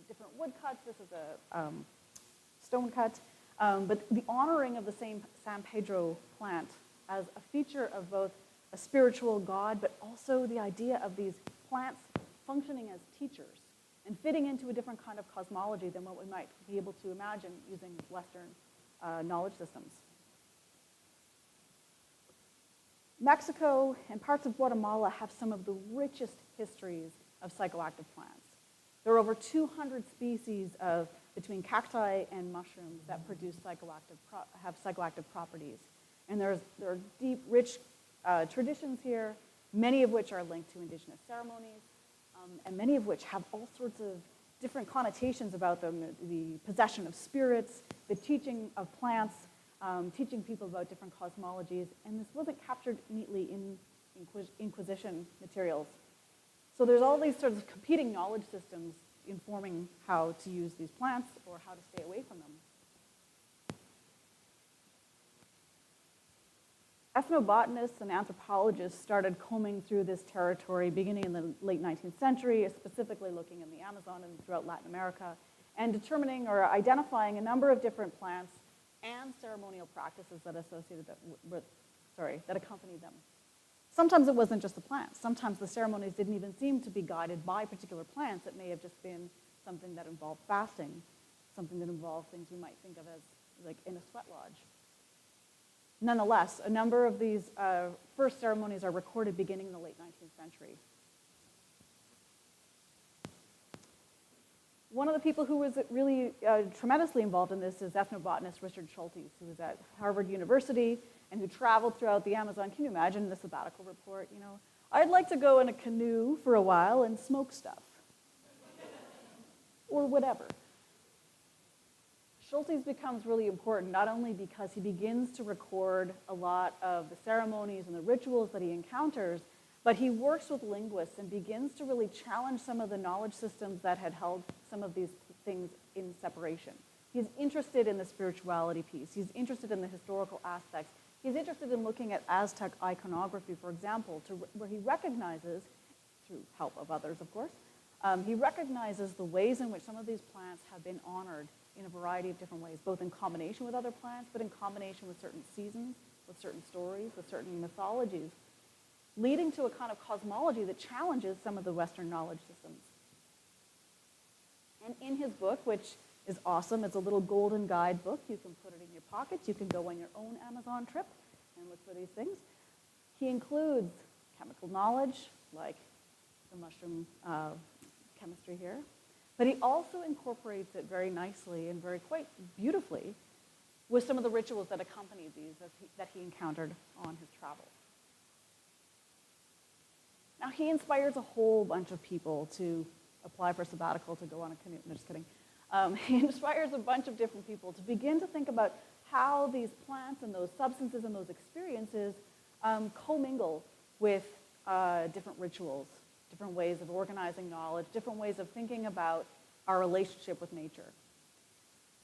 different woodcuts. This is a stone cut. But the honoring of the same San Pedro plant as a feature of both a spiritual god, but also the idea of these plants functioning as teachers and fitting into a different kind of cosmology than what we might be able to imagine using Western knowledge systems. Mexico and parts of Guatemala have some of the richest histories of psychoactive plants. There are over 200 species of between cacti and mushrooms that produce have psychoactive properties. And there are deep, rich traditions here, many of which are linked to indigenous ceremonies, and many of which have all sorts of different connotations about them, the possession of spirits, the teaching of plants, teaching people about different cosmologies, and this wasn't captured neatly in Inquisition materials. So there's all these sorts of competing knowledge systems informing how to use these plants or how to stay away from them. Ethnobotanists and anthropologists started combing through this territory beginning in the late 19th century, specifically looking in the Amazon and throughout Latin America, and determining or identifying a number of different plants and ceremonial practices that accompanied them. Sometimes it wasn't just the plants. Sometimes the ceremonies didn't even seem to be guided by particular plants. It may have just been something that involved fasting, something that involved things we might think of as like in a sweat lodge. Nonetheless, a number of these first ceremonies are recorded beginning in the late 19th century. One of the people who was really tremendously involved in this is ethnobotanist Richard Schultes, who was at Harvard University and who traveled throughout the Amazon. Can you imagine the sabbatical report? You know, I'd like to go in a canoe for a while and smoke stuff, or whatever. Schultes becomes really important not only because he begins to record a lot of the ceremonies and the rituals that he encounters, but he works with linguists and begins to really challenge some of the knowledge systems that had held some of these things in separation. He's interested in the spirituality piece. He's interested in the historical aspects. He's interested in looking at Aztec iconography, for example, where he recognizes, through help of others, of course, he recognizes the ways in which some of these plants have been honored in a variety of different ways, both in combination with other plants, but in combination with certain seasons, with certain stories, with certain mythologies, leading to a kind of cosmology that challenges some of the Western knowledge systems. And in his book, which is awesome, it's a little golden guide book. You can put it in your pockets. You can go on your own Amazon trip and look for these things. He includes chemical knowledge, like the mushroom chemistry here, but he also incorporates it very nicely and quite beautifully with some of the rituals that accompanied these that he encountered on his travels. Now, he inspires a whole bunch of people to apply for a sabbatical, to go on a canoe. No, just kidding. He inspires a bunch of different people to begin to think about how these plants and those substances and those experiences commingle with different rituals, different ways of organizing knowledge, different ways of thinking about our relationship with nature.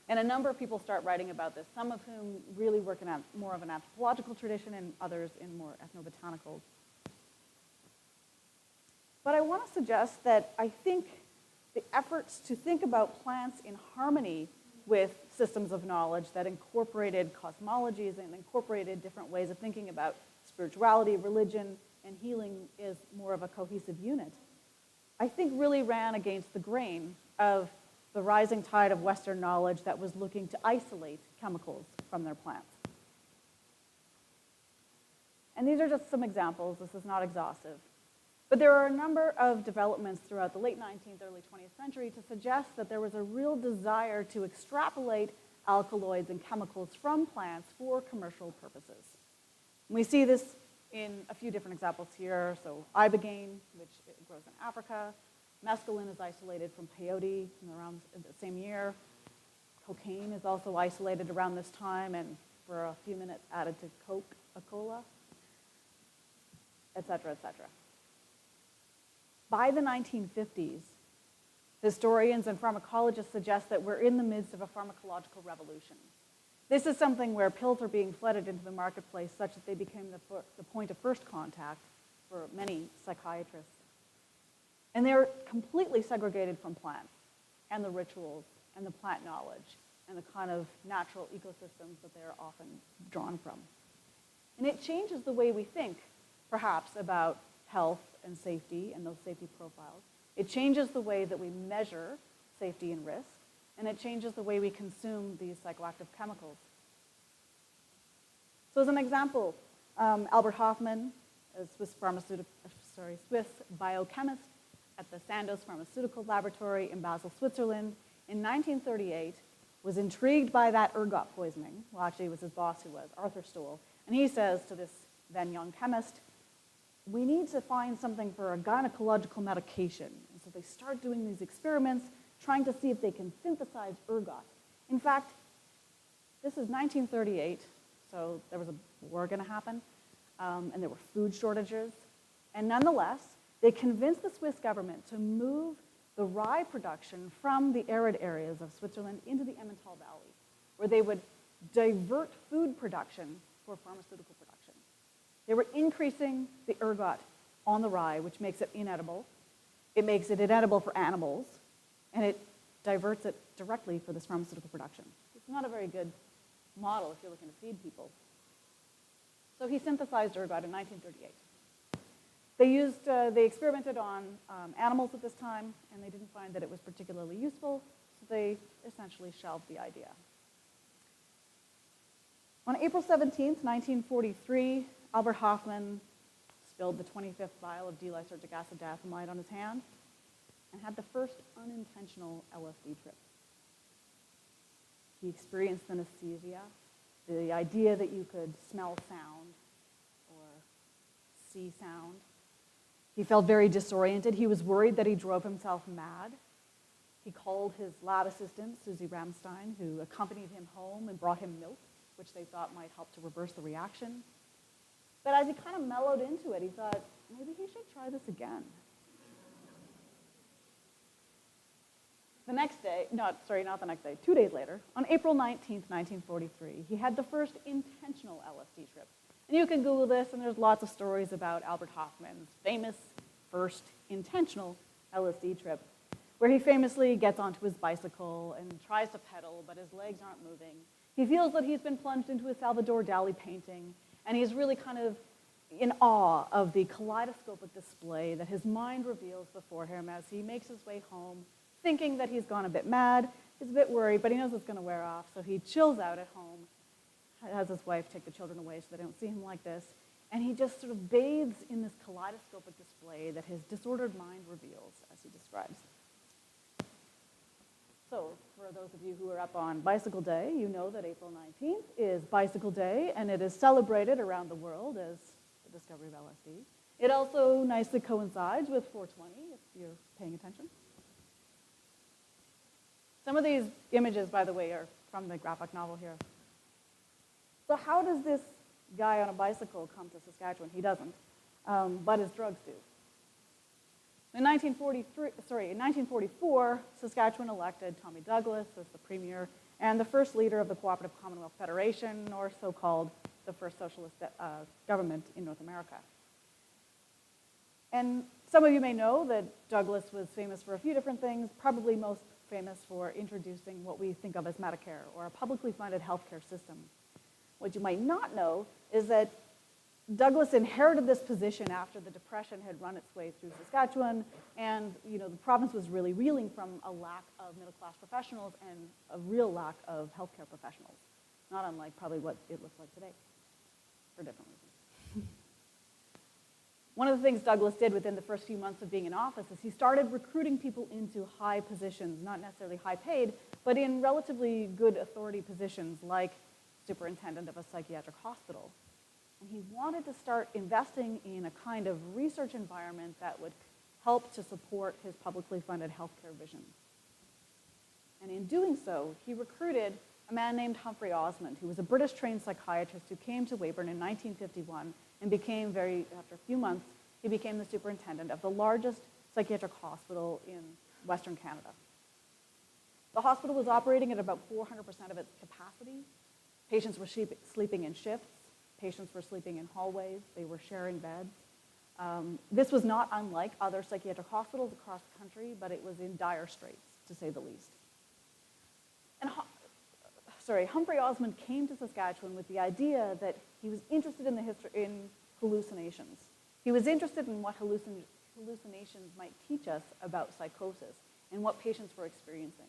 And a number of people start writing about this, some of whom really work in more of an anthropological tradition and others in more ethnobotanical. But I want to suggest that I think the efforts to think about plants in harmony with systems of knowledge that incorporated cosmologies and incorporated different ways of thinking about spirituality, religion, and healing is more of a cohesive unit, I think really ran against the grain of the rising tide of Western knowledge that was looking to isolate chemicals from their plants. And these are just some examples. This is not exhaustive. But there are a number of developments throughout the late 19th, early 20th century to suggest that there was a real desire to extrapolate alkaloids and chemicals from plants for commercial purposes. And we see this in a few different examples here. So ibogaine, which grows in Africa. Mescaline is isolated from peyote around the same year. Cocaine is also isolated around this time and for a few minutes added to Coca-Cola, et cetera, et cetera. By the 1950s, historians and pharmacologists suggest that we're in the midst of a pharmacological revolution. This is something where pills are being flooded into the marketplace such that they became the point of first contact for many psychiatrists. And they're completely segregated from plants and the rituals and the plant knowledge and the kind of natural ecosystems that they're often drawn from. And it changes the way we think, perhaps, about health and safety and those safety profiles. It changes the way that we measure safety and risk, and it changes the way we consume these psychoactive chemicals. So as an example, Albert Hofmann, a Swiss biochemist at the Sandoz Pharmaceutical Laboratory in Basel, Switzerland, in 1938, was intrigued by that ergot poisoning. Well, actually, it was his boss who was, Arthur Stoll. And he says to this then young chemist, we need to find something for a gynecological medication. And so they start doing these experiments, trying to see if they can synthesize ergot. In fact, this is 1938, so there was a war going to happen, and there were food shortages. And nonetheless, they convinced the Swiss government to move the rye production from the arid areas of Switzerland into the Emmental Valley, where they would divert food production for pharmaceutical production. They were increasing the ergot on the rye, which makes it inedible. It makes it inedible for animals, and it diverts it directly for this pharmaceutical production. It's not a very good model if you're looking to feed people. So he synthesized ergot in 1938. They experimented on animals at this time, and they didn't find that it was particularly useful, so they essentially shelved the idea. On April 17th, 1943, Albert Hofmann spilled the 25th vial of D-lysergic acid diethylamide on his hand and had the first unintentional LSD trip. He experienced synesthesia, the idea that you could smell sound or see sound. He felt very disoriented. He was worried that he drove himself mad. He called his lab assistant, Susie Ramstein, who accompanied him home and brought him milk, which they thought might help to reverse the reaction. But as he kind of mellowed into it, he thought, maybe he should try this again. The next day, not the next day, 2 days later, on April 19th, 1943, he had the first intentional LSD trip. And you can Google this, and there's lots of stories about Albert Hofmann's famous first intentional LSD trip, where he famously gets onto his bicycle and tries to pedal, but his legs aren't moving. He feels that he's been plunged into a Salvador Dali painting, and he's really kind of in awe of the kaleidoscopic display that his mind reveals before him as he makes his way home, thinking that he's gone a bit mad. He's a bit worried, but he knows it's going to wear off, so he chills out at home, has his wife take the children away so they don't see him like this, and he just sort of bathes in this kaleidoscopic display that his disordered mind reveals, as he describes. So, for those of you who are up on Bicycle Day, you know that April 19th is Bicycle Day, and it is celebrated around the world as the discovery of LSD. It also nicely coincides with 420, if you're paying attention. Some of these images, by the way, are from the graphic novel here. So how does this guy on a bicycle come to Saskatchewan? He doesn't, but his drugs do. In 1944, Saskatchewan elected Tommy Douglas as the premier and the first leader of the Cooperative Commonwealth Federation, or so-called the first socialist government in North America. And some of you may know that Douglas was famous for a few different things, probably most famous for introducing what we think of as Medicare, or a publicly funded healthcare system. What you might not know is that Douglas inherited this position after the Depression had run its way through Saskatchewan, and the province was really reeling from a lack of middle-class professionals and a real lack of healthcare professionals, not unlike probably what it looks like today, for different reasons. One of the things Douglas did within the first few months of being in office is he started recruiting people into high positions, not necessarily high paid, but in relatively good authority positions like superintendent of a psychiatric hospital. And he wanted to start investing in a kind of research environment that would help to support his publicly funded healthcare vision. And in doing so, he recruited a man named Humphrey Osmond, who was a British-trained psychiatrist who came to Weyburn in 1951 and became after a few months, he became the superintendent of the largest psychiatric hospital in Western Canada. The hospital was operating at about 400% of its capacity. Patients were sleeping in shifts. Patients were sleeping in hallways. They were sharing beds. This was not unlike other psychiatric hospitals across the country, but it was in dire straits, to say the least. And Humphrey Osmond came to Saskatchewan with the idea that he was interested in hallucinations. He was interested in what hallucinations might teach us about psychosis and what patients were experiencing.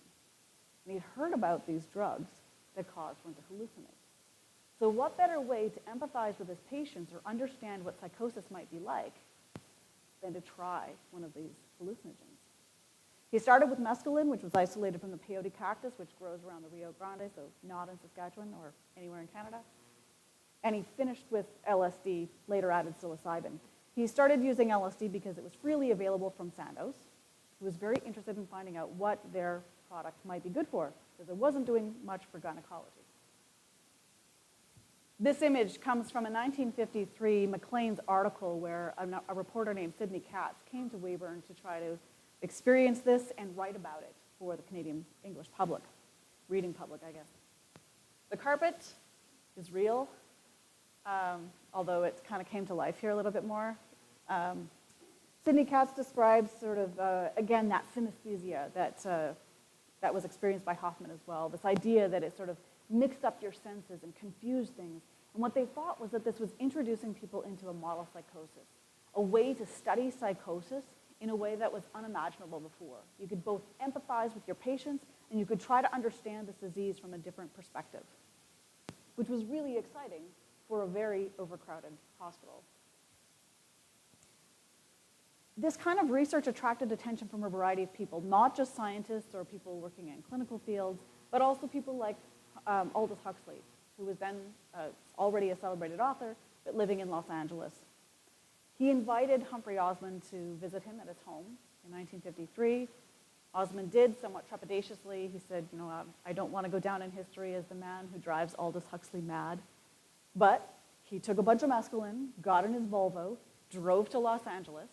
And he'd heard about these drugs that caused one to hallucinate. So what better way to empathize with his patients or understand what psychosis might be like than to try one of these hallucinogens? He started with mescaline, which was isolated from the peyote cactus, which grows around the Rio Grande, so not in Saskatchewan or anywhere in Canada. And he finished with LSD, later added psilocybin. He started using LSD because it was freely available from Sandoz, who was very interested in finding out what their product might be good for, because it wasn't doing much for gynecology. This image comes from a 1953 Maclean's article where a reporter named Sidney Katz came to Weyburn to try to experience this and write about it for the Canadian English public, reading public, I guess. The carpet is real, although it kind of came to life here a little bit more. Sidney Katz describes sort of, again, that synesthesia that was experienced by Hoffman as well, this idea that it sort of mixed up your senses and confused things. And what they thought was that this was introducing people into a model psychosis, a way to study psychosis in a way that was unimaginable before. You could both empathize with your patients and you could try to understand this disease from a different perspective, which was really exciting for a very overcrowded hospital. This kind of research attracted attention from a variety of people, not just scientists or people working in clinical fields, but also people like Aldous Huxley, who was then already a celebrated author, but living in Los Angeles. He invited Humphrey Osmond to visit him at his home in 1953. Osmond did, somewhat trepidatiously. He said, I don't want to go down in history as the man who drives Aldous Huxley mad. But he took a bunch of mescaline, got in his Volvo, drove to Los Angeles,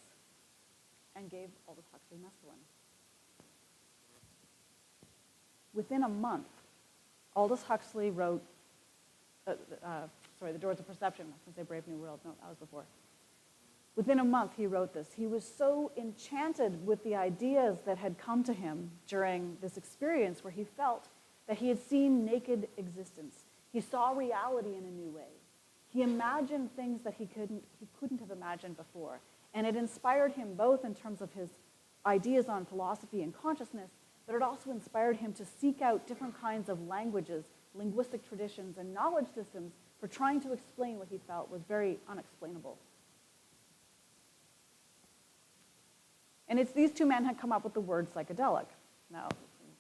and gave Aldous Huxley mescaline. Within a month, Aldous Huxley wrote, The Doors of Perception. I was going to say Brave New World. No, that was before. Within a month, he wrote this. He was so enchanted with the ideas that had come to him during this experience where he felt that he had seen naked existence. He saw reality in a new way. He imagined things that he couldn't have imagined before. And it inspired him both in terms of his ideas on philosophy and consciousness, but it also inspired him to seek out different kinds of languages, linguistic traditions, and knowledge systems for trying to explain what he felt was very unexplainable. And it's these two men had come up with the word psychedelic. Now,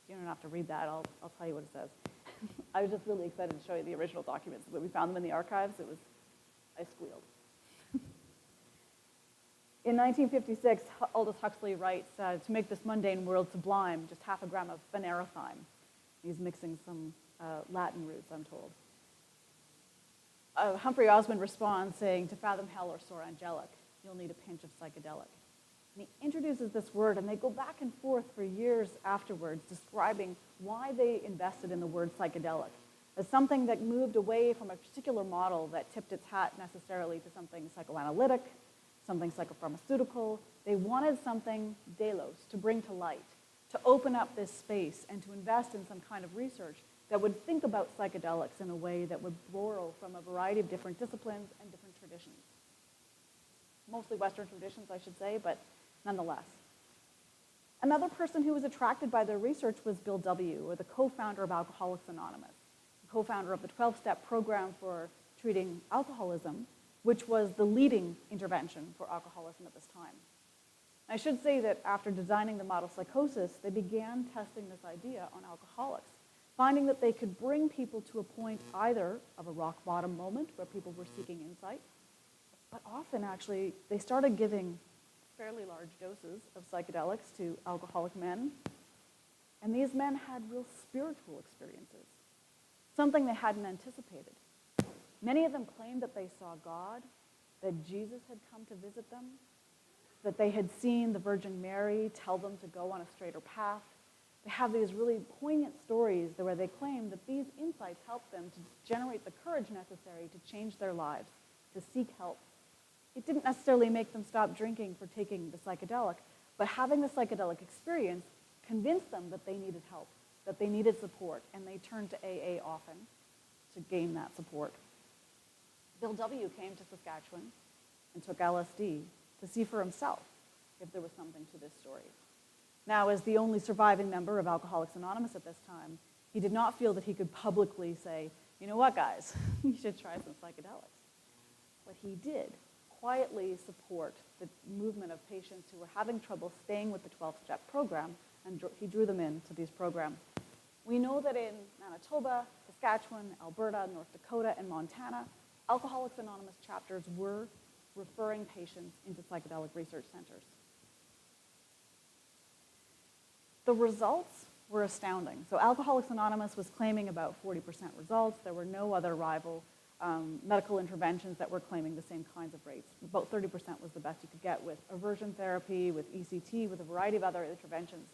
you don't have to read that. I'll tell you what it says. I was just really excited to show you the original documents. When we found them in the archives, I squealed. In 1956, Aldous Huxley writes, to make this mundane world sublime, just half a gram of phanerothym. He's mixing some Latin roots, I'm told. Humphrey Osmond responds saying, to fathom hell or soar angelic, you'll need a pinch of psychedelic. And he introduces this word, and they go back and forth for years afterwards, describing why they invested in the word psychedelic as something that moved away from a particular model that tipped its hat necessarily to something psychoanalytic, something psychopharmaceutical. They wanted something delos, to bring to light, to open up this space and to invest in some kind of research that would think about psychedelics in a way that would borrow from a variety of different disciplines and different traditions. mostly Western traditions, I should say, but nonetheless. Another person who was attracted by their research was Bill W., or the co-founder of Alcoholics Anonymous, the co-founder of the 12-step program for treating alcoholism, which was the leading intervention for alcoholism at this time. I should say that after designing the model psychosis, they began testing this idea on alcoholics, finding that they could bring people to a point either of a rock bottom moment where people were seeking insight, but often actually they started giving fairly large doses of psychedelics to alcoholic men, and these men had real spiritual experiences, something they hadn't anticipated. Many of them claimed that they saw God, that Jesus had come to visit them, that they had seen the Virgin Mary tell them to go on a straighter path. They have these really poignant stories where they claim that these insights helped them to generate the courage necessary to change their lives, to seek help. It didn't necessarily make them stop drinking for taking the psychedelic, but having the psychedelic experience convinced them that they needed help, that they needed support, and they turned to AA often to gain that support. Bill W. came to Saskatchewan and took LSD to see for himself if there was something to this story. Now, as the only surviving member of Alcoholics Anonymous at this time, he did not feel that he could publicly say, you know what, guys, you should try some psychedelics. But he did quietly support the movement of patients who were having trouble staying with the 12-step program, and he drew them into these programs. We know that in Manitoba, Saskatchewan, Alberta, North Dakota, and Montana, Alcoholics Anonymous chapters were referring patients into psychedelic research centers. The results were astounding. So Alcoholics Anonymous was claiming about 40% results. There were no other rival medical interventions that were claiming the same kinds of rates. About 30% was the best you could get with aversion therapy, with ECT, with a variety of other interventions.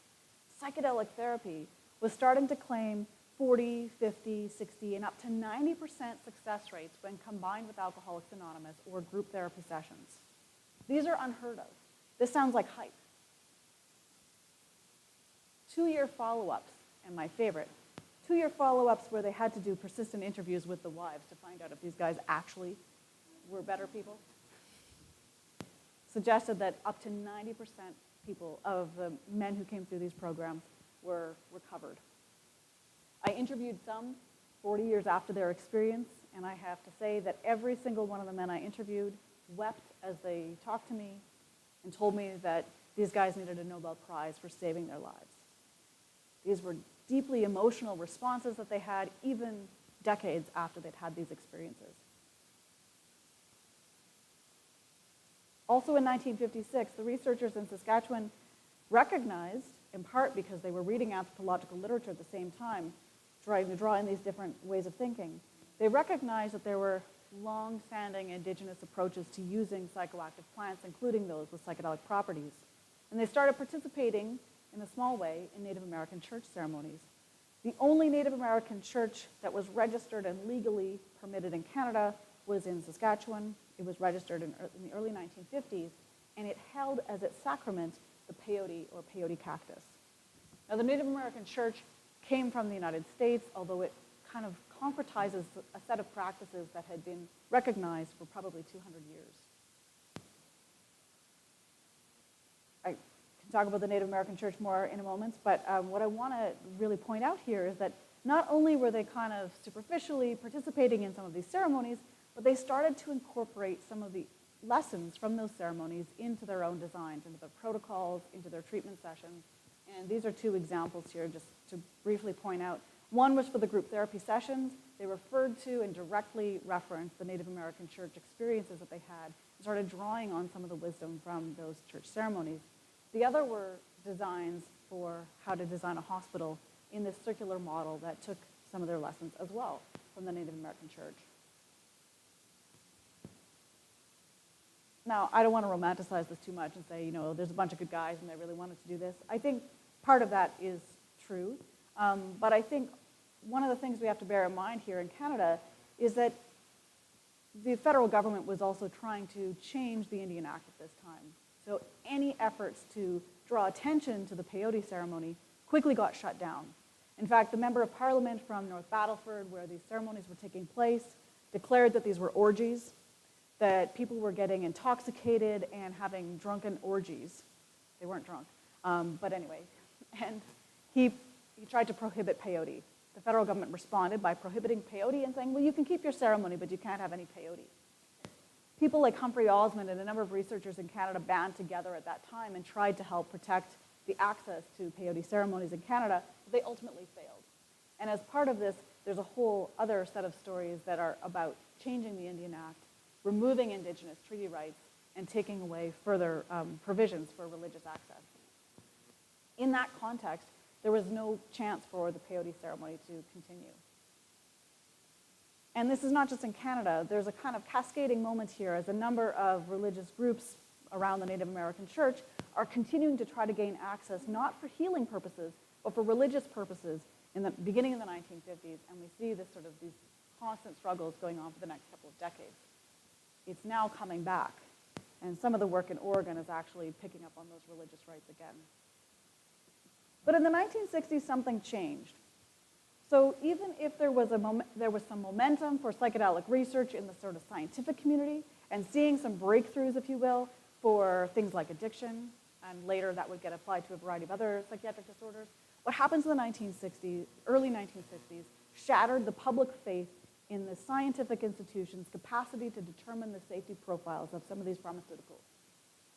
Psychedelic therapy was starting to claim 40, 50, 60, and up to 90% success rates when combined with Alcoholics Anonymous or group therapy sessions. These are unheard of. This sounds like hype. 2-year follow-ups, and my favorite, 2-year follow-ups where they had to do persistent interviews with the wives to find out if these guys actually were better people, suggested that up to 90% people of the men who came through these programs were recovered. I interviewed some 40 years after their experience, and I have to say that every single one of the men I interviewed wept as they talked to me and told me that these guys needed a Nobel Prize for saving their lives. These were deeply emotional responses that they had even decades after they'd had these experiences. Also in 1956, the researchers in Saskatchewan recognized, in part because they were reading anthropological literature at the same time, trying to draw in these different ways of thinking, they recognized that there were long-standing indigenous approaches to using psychoactive plants, including those with psychedelic properties. And they started participating in a small way in Native American church ceremonies. The only Native American church that was registered and legally permitted in Canada was in Saskatchewan. It was registered in the early 1950s, and it held as its sacrament the peyote or peyote cactus. Now, the Native American church came from the United States, although it kind of concretizes a set of practices that had been recognized for probably 200 years. I can talk about the Native American church more in a moment, but what I want to really point out here is that not only were they kind of superficially participating in some of these ceremonies, but they started to incorporate some of the lessons from those ceremonies into their own designs, into their protocols, into their treatment sessions. And these are two examples here just to briefly point out. One was for the group therapy sessions. They referred to and directly referenced the Native American church experiences that they had and started drawing on some of the wisdom from those church ceremonies. The other were designs for how to design a hospital in this circular model that took some of their lessons as well from the Native American church. Now, I don't want to romanticize this too much and say, you know, there's a bunch of good guys and they really wanted to do this. I think part of that is true, but I think one of the things we have to bear in mind here in Canada is that the federal government was also trying to change the Indian Act at this time. So any efforts to draw attention to the peyote ceremony quickly got shut down. In fact, the member of parliament from North Battleford, where these ceremonies were taking place, declared that these were orgies. that people were getting intoxicated and having drunken orgies. They weren't drunk, but anyway. And he tried to prohibit peyote. The federal government responded by prohibiting peyote and saying, well, you can keep your ceremony, but you can't have any peyote. People like Humphrey Osmond and a number of researchers in Canada band together at that time and tried to help protect the access to peyote ceremonies in Canada, but they ultimately failed. And as part of this, there's a whole other set of stories that are about changing the Indian Act, removing Indigenous treaty rights, and taking away further provisions for religious access. In that context, there was no chance for the peyote ceremony to continue. And this is not just in Canada. There's a kind of cascading moment here as a number of religious groups around the Native American church are continuing to try to gain access, not for healing purposes, but for religious purposes in the beginning of the 1950s. And we see this sort of these constant struggles going on for the next couple of decades. It's now coming back. And some of the work in Oregon is actually picking up on those religious rights again. But in the 1960s, something changed. So even if there was some momentum for psychedelic research in the sort of scientific community and seeing some breakthroughs, if you will, for things like addiction, and later that would get applied to a variety of other psychiatric disorders, what happens in the 1960s, early 1960s, shattered the public faith in the scientific institution's capacity to determine the safety profiles of some of these pharmaceuticals.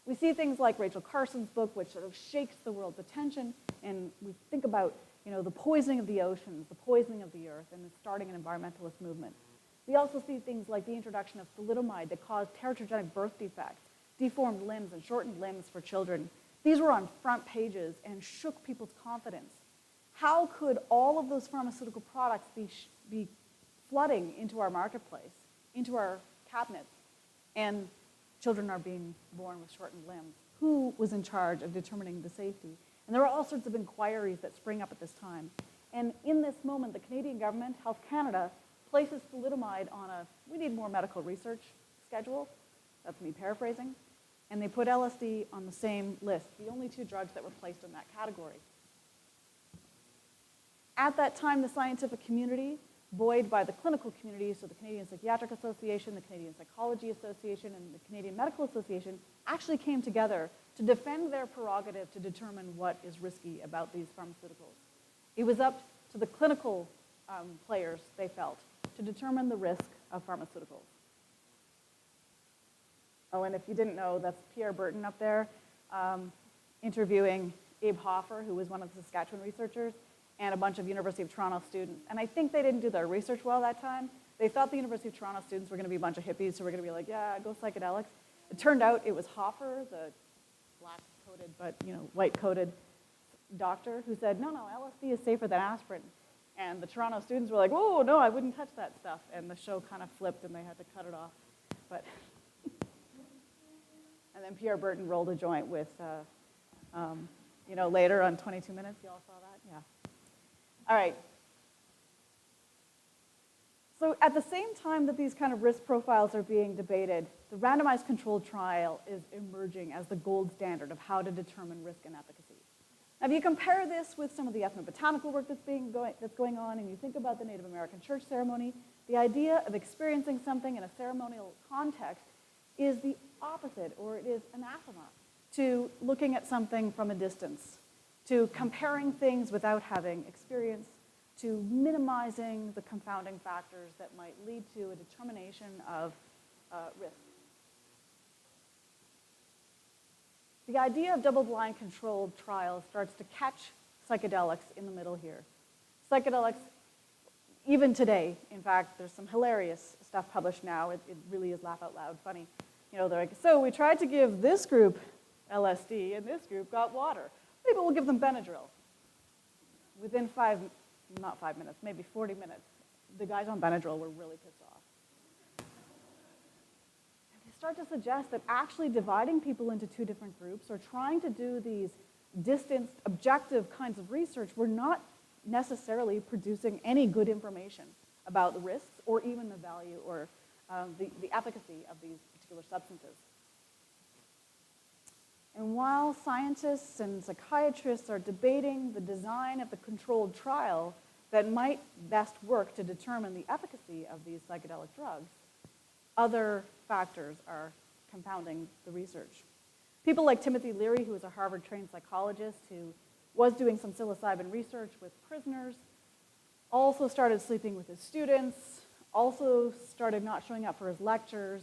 We see things like Rachel Carson's book, which sort of shakes the world's attention, and we think about the poisoning of the oceans, the poisoning of the earth, and starting an environmentalist movement. We also see things like the introduction of thalidomide that caused teratogenic birth defects, deformed limbs, and shortened limbs for children. These were on front pages and shook people's confidence. How could all of those pharmaceutical products be flooding into our marketplace, into our cabinets, and children are being born with shortened limbs? Who was in charge of determining the safety? And there are all sorts of inquiries that spring up at this time. And in this moment, the Canadian government, Health Canada, places thalidomide on a we need more medical research schedule. That's me paraphrasing. And they put LSD on the same list, the only two drugs that were placed in that category. At that time, the scientific community, buoyed by the clinical community, so the Canadian Psychiatric Association, the Canadian Psychology Association, and the Canadian Medical Association, actually came together to defend their prerogative to determine what is risky about these pharmaceuticals. It was up to the clinical players, they felt, to determine the risk of pharmaceuticals. Oh, and if you didn't know, that's Pierre Burton up there interviewing Abe Hoffer, who was one of the Saskatchewan researchers, and a bunch of University of Toronto students. And I think they didn't do their research well that time. They thought the University of Toronto students were going to be a bunch of hippies who were going to be like, yeah, go psychedelics. It turned out it was Hoffer, the black-coated but white-coated doctor, who said, no, LSD is safer than aspirin. And the Toronto students were like, whoa, no, I wouldn't touch that stuff. And the show kind of flipped and they had to cut it off. But and then Pierre Burton rolled a joint with, later on 22 Minutes. You all saw that? Yeah. All right. So at the same time that these kind of risk profiles are being debated, the randomized controlled trial is emerging as the gold standard of how to determine risk and efficacy. Now, if you compare this with some of the ethnobotanical work that's going on, and you think about the Native American church ceremony, the idea of experiencing something in a ceremonial context is the opposite, or it is anathema, to looking at something from a distance, to comparing things without having experience, to minimizing the confounding factors that might lead to a determination of risk. The idea of double-blind controlled trials starts to catch psychedelics in the middle here. Psychedelics, even today, in fact, there's some hilarious stuff published now. It really is laugh out loud funny. They're like, so we tried to give this group LSD and this group got water. Maybe we'll give them Benadryl. Within not 5 minutes, maybe 40 minutes, the guys on Benadryl were really pissed off. And they start to suggest that actually dividing people into two different groups or trying to do these distanced, objective kinds of research were not necessarily producing any good information about the risks or even the value or the efficacy of these particular substances. And while scientists and psychiatrists are debating the design of the controlled trial that might best work to determine the efficacy of these psychedelic drugs, other factors are compounding the research. People like Timothy Leary, who is a Harvard-trained psychologist who was doing some psilocybin research with prisoners, also started sleeping with his students, also started not showing up for his lectures,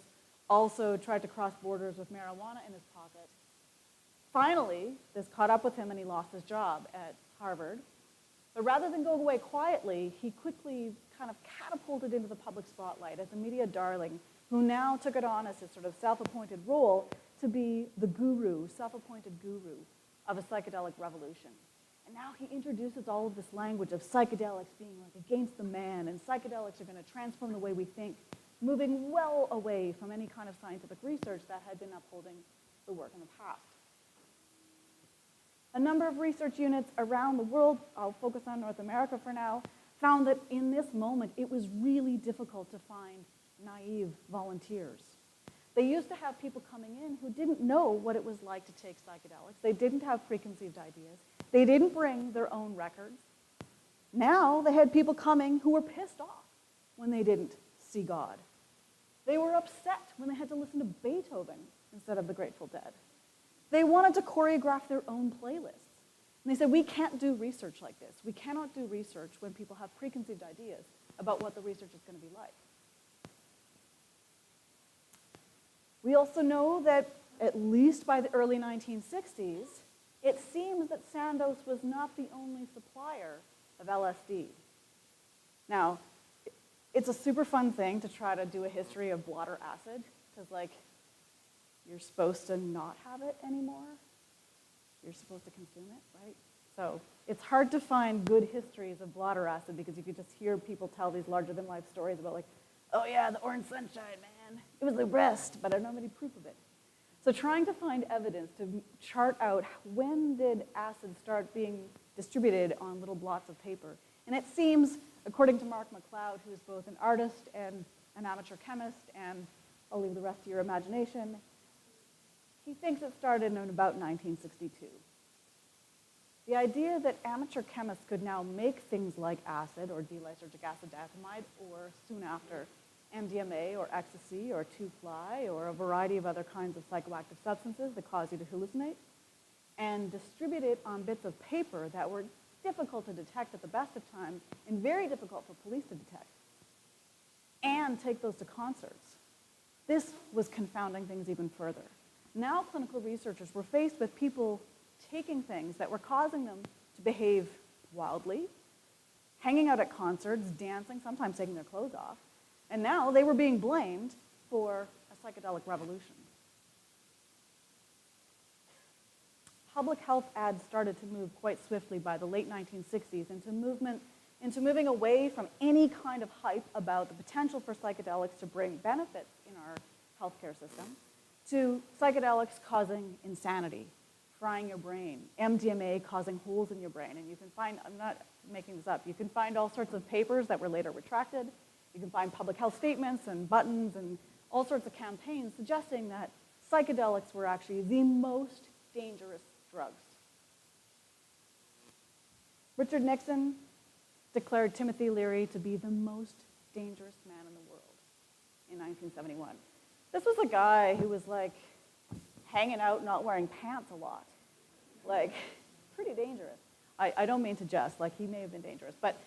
also tried to cross borders with marijuana in his pocket. Finally, this caught up with him and he lost his job at Harvard. But rather than go away quietly, he quickly kind of catapulted into the public spotlight as a media darling who now took it on as his sort of self-appointed role to be the guru, self-appointed guru of a psychedelic revolution. And now he introduces all of this language of psychedelics being like against the man, and psychedelics are going to transform the way we think, moving well away from any kind of scientific research that had been upholding the work in the past. A number of research units around the world, I'll focus on North America for now, found that in this moment it was really difficult to find naive volunteers. They used to have people coming in who didn't know what it was like to take psychedelics. They didn't have preconceived ideas. They didn't bring their own records. Now they had people coming who were pissed off when they didn't see God. They were upset when they had to listen to Beethoven instead of the Grateful Dead. They wanted to choreograph their own playlists. And they said, we can't do research like this. We cannot do research when people have preconceived ideas about what the research is going to be like. We also know that at least by the early 1960s, it seems that Sandoz was not the only supplier of LSD. Now, it's a super fun thing to try to do a history of blotter acid, because like, you're supposed to not have it anymore. You're supposed to consume it, right? So it's hard to find good histories of blotter acid because you could just hear people tell these larger-than-life stories about like, oh yeah, the orange sunshine, man. It was the best, but I don't have any proof of it. So trying to find evidence to chart out when did acid start being distributed on little blots of paper. And it seems, according to Mark McLeod, who is both an artist and an amateur chemist, and I'll leave the rest to your imagination, he thinks it started in about 1962. The idea that amateur chemists could now make things like acid or D-lysergic acid diethylmide, or soon after MDMA or ecstasy or 2-fly or a variety of other kinds of psychoactive substances that cause you to hallucinate, and distribute it on bits of paper that were difficult to detect at the best of times and very difficult for police to detect, and take those to concerts. This was confounding things even further. Now clinical researchers were faced with people taking things that were causing them to behave wildly, hanging out at concerts, dancing, sometimes taking their clothes off, and now they were being blamed for a psychedelic revolution. Public health ads started to move quite swiftly by the late 1960s into moving away from any kind of hype about the potential for psychedelics to bring benefits in our healthcare system to psychedelics causing insanity, frying your brain, MDMA causing holes in your brain. And you can find, I'm not making this up, you can find all sorts of papers that were later retracted. You can find public health statements and buttons and all sorts of campaigns suggesting that psychedelics were actually the most dangerous drugs. Richard Nixon declared Timothy Leary to be the most dangerous man in the world in 1971. This was a guy who was like hanging out, not wearing pants a lot. Like, pretty dangerous. I don't mean to jest, like he may have been dangerous, but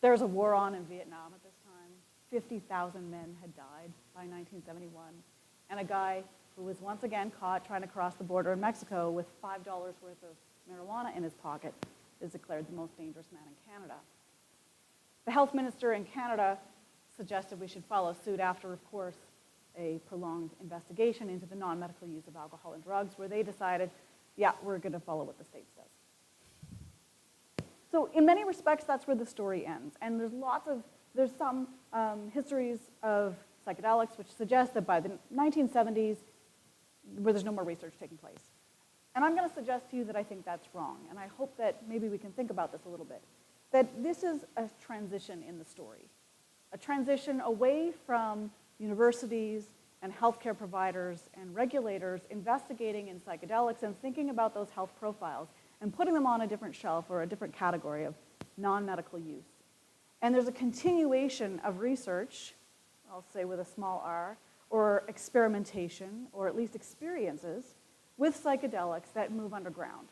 there was a war on in Vietnam at this time. 50,000 men had died by 1971. And a guy who was once again caught trying to cross the border in Mexico with $5 worth of marijuana in his pocket is declared the most dangerous man in Canada. The health minister in Canada suggested we should follow suit after, of course, a prolonged investigation into the non-medical use of alcohol and drugs, where they decided, yeah, we're going to follow what the state says. So in many respects, that's where the story ends. And there's some histories of psychedelics which suggest that by the 1970s, where there's no more research taking place. And I'm going to suggest to you that I think that's wrong. And I hope that maybe we can think about this a little bit. That this is a transition in the story. A transition away from universities and healthcare providers and regulators investigating in psychedelics and thinking about those health profiles and putting them on a different shelf or a different category of non-medical use. And there's a continuation of research I'll say with a small r, or experimentation, or at least experiences, with psychedelics that move underground.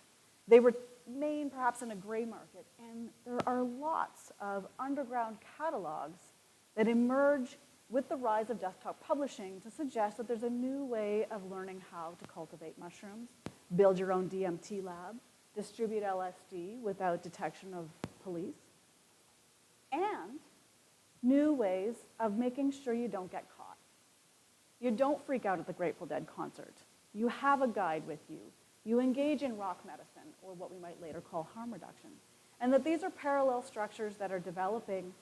They remain perhaps in a gray market, and there are lots of underground catalogs that emerge with the rise of desktop publishing to suggest that there's a new way of learning how to cultivate mushrooms, build your own DMT lab, distribute LSD without detection of police, and new ways of making sure you don't get caught. You don't freak out at the Grateful Dead concert. You have a guide with you. You engage in rock medicine, or what we might later call harm reduction. And that these are parallel structures that are developing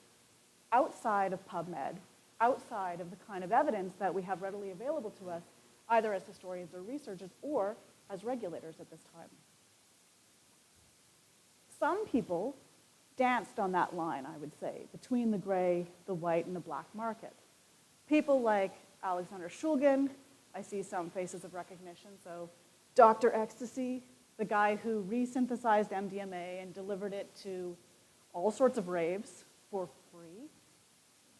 outside of PubMed, outside of the kind of evidence that we have readily available to us, either as historians or researchers, or as regulators at this time. Some people danced on that line, I would say, between the gray, the white, and the black market. People like Alexander Shulgin, I see some faces of recognition, so Dr. Ecstasy, the guy who resynthesized MDMA and delivered it to all sorts of raves for free.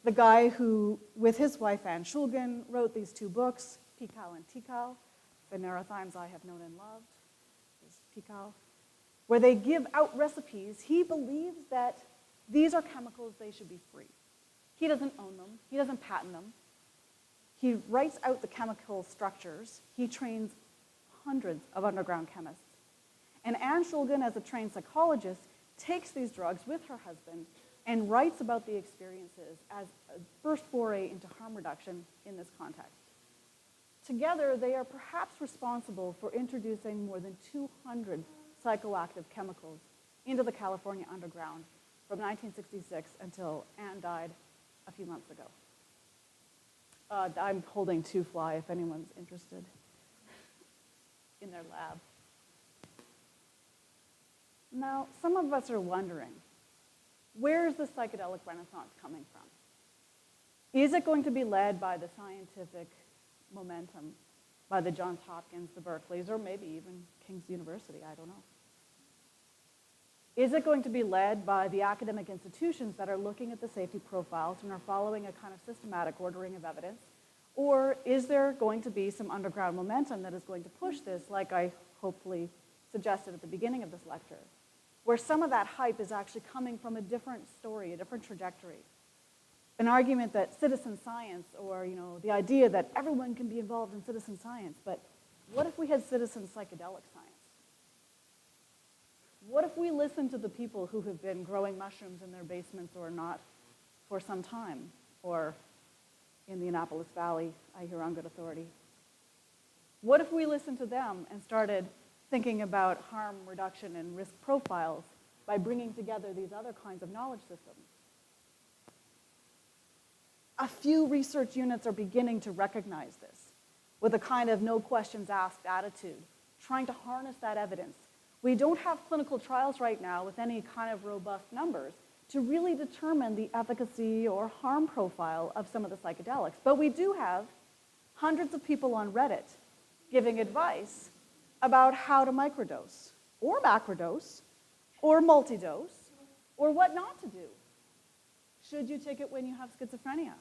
The guy who, with his wife Anne Shulgin, wrote these two books, Pikal and Tikal, the Neurothymes I Have Known and Loved, is Pikal, where they give out recipes. He believes that these are chemicals, they should be free. He doesn't own them, he doesn't patent them. He writes out the chemical structures. He trains hundreds of underground chemists. And Anne Shulgin, as a trained psychologist, takes these drugs with her husband and writes about the experiences as a first foray into harm reduction in this context. Together, they are perhaps responsible for introducing more than 200 psychoactive chemicals into the California underground from 1966 until Anne died a few months ago. I'm holding 2-Fly if anyone's interested in their lab. Now, some of us are wondering, where is the psychedelic renaissance coming from? Is it going to be led by the scientific momentum, by the Johns Hopkins, the Berkeleys, or maybe even King's University? I don't know. Is it going to be led by the academic institutions that are looking at the safety profiles and are following a kind of systematic ordering of evidence? Or is there going to be some underground momentum that is going to push this, like I hopefully suggested at the beginning of this lecture, where some of that hype is actually coming from a different story, a different trajectory? An argument that citizen science, or the idea that everyone can be involved in citizen science, but what if we had citizen psychedelic science? What if we listened to the people who have been growing mushrooms in their basements or not for some time, or in the Annapolis Valley, I hear on good authority? What if we listened to them and started thinking about harm reduction and risk profiles by bringing together these other kinds of knowledge systems? A few research units are beginning to recognize this with a kind of no questions asked attitude, trying to harness that evidence. We don't have clinical trials right now with any kind of robust numbers to really determine the efficacy or harm profile of some of the psychedelics. But we do have hundreds of people on Reddit giving advice about how to microdose, or macrodose, or multidose, or what not to do. Should you take it when you have schizophrenia?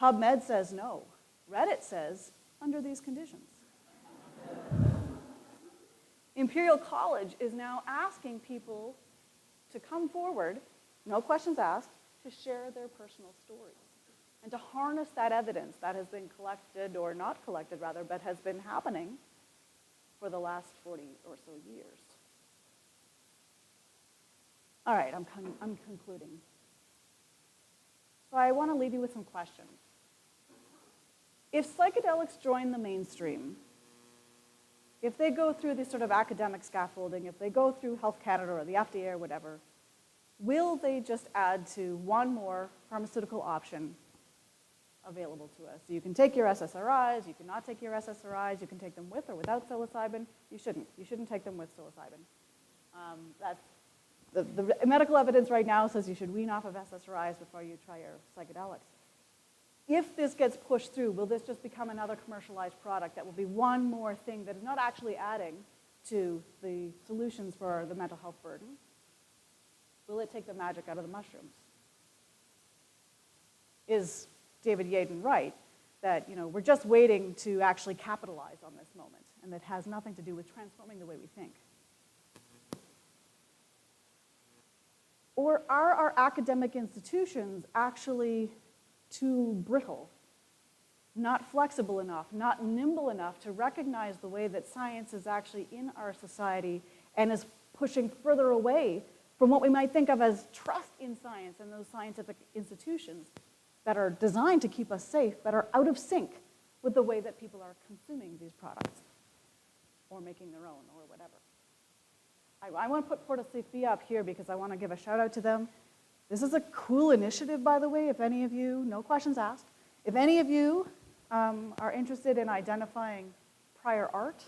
PubMed says no. Reddit says under these conditions. Imperial College is now asking people to come forward, no questions asked, to share their personal stories and to harness that evidence that has been collected, or not collected rather, but has been happening for the last 40 or so years. All right, I'm concluding. So I want to leave you with some questions. If psychedelics join the mainstream, if they go through this sort of academic scaffolding, if they go through Health Canada or the FDA or whatever, will they just add to one more pharmaceutical option available to us? So you can take your SSRIs, you cannot take your SSRIs, you can take them with or without psilocybin. You shouldn't. You shouldn't take them with psilocybin. The medical evidence right now says you should wean off of SSRIs before you try your psychedelics. If this gets pushed through, will this just become another commercialized product that will be one more thing that is not actually adding to the solutions for the mental health burden? Will it take the magic out of the mushrooms? Is David Yaden right, that we're just waiting to actually capitalize on this moment, and that has nothing to do with transforming the way we think. Or are our academic institutions actually too brittle, not flexible enough, not nimble enough to recognize the way that science is actually in our society and is pushing further away from what we might think of as trust in science and those scientific institutions that are designed to keep us safe, but are out of sync with the way that people are consuming these products or making their own or whatever. I want to put Porta Sophia up here because I want to give a shout out to them. This is a cool initiative, by the way, if any of you, no questions asked, if any of you are interested in identifying prior art.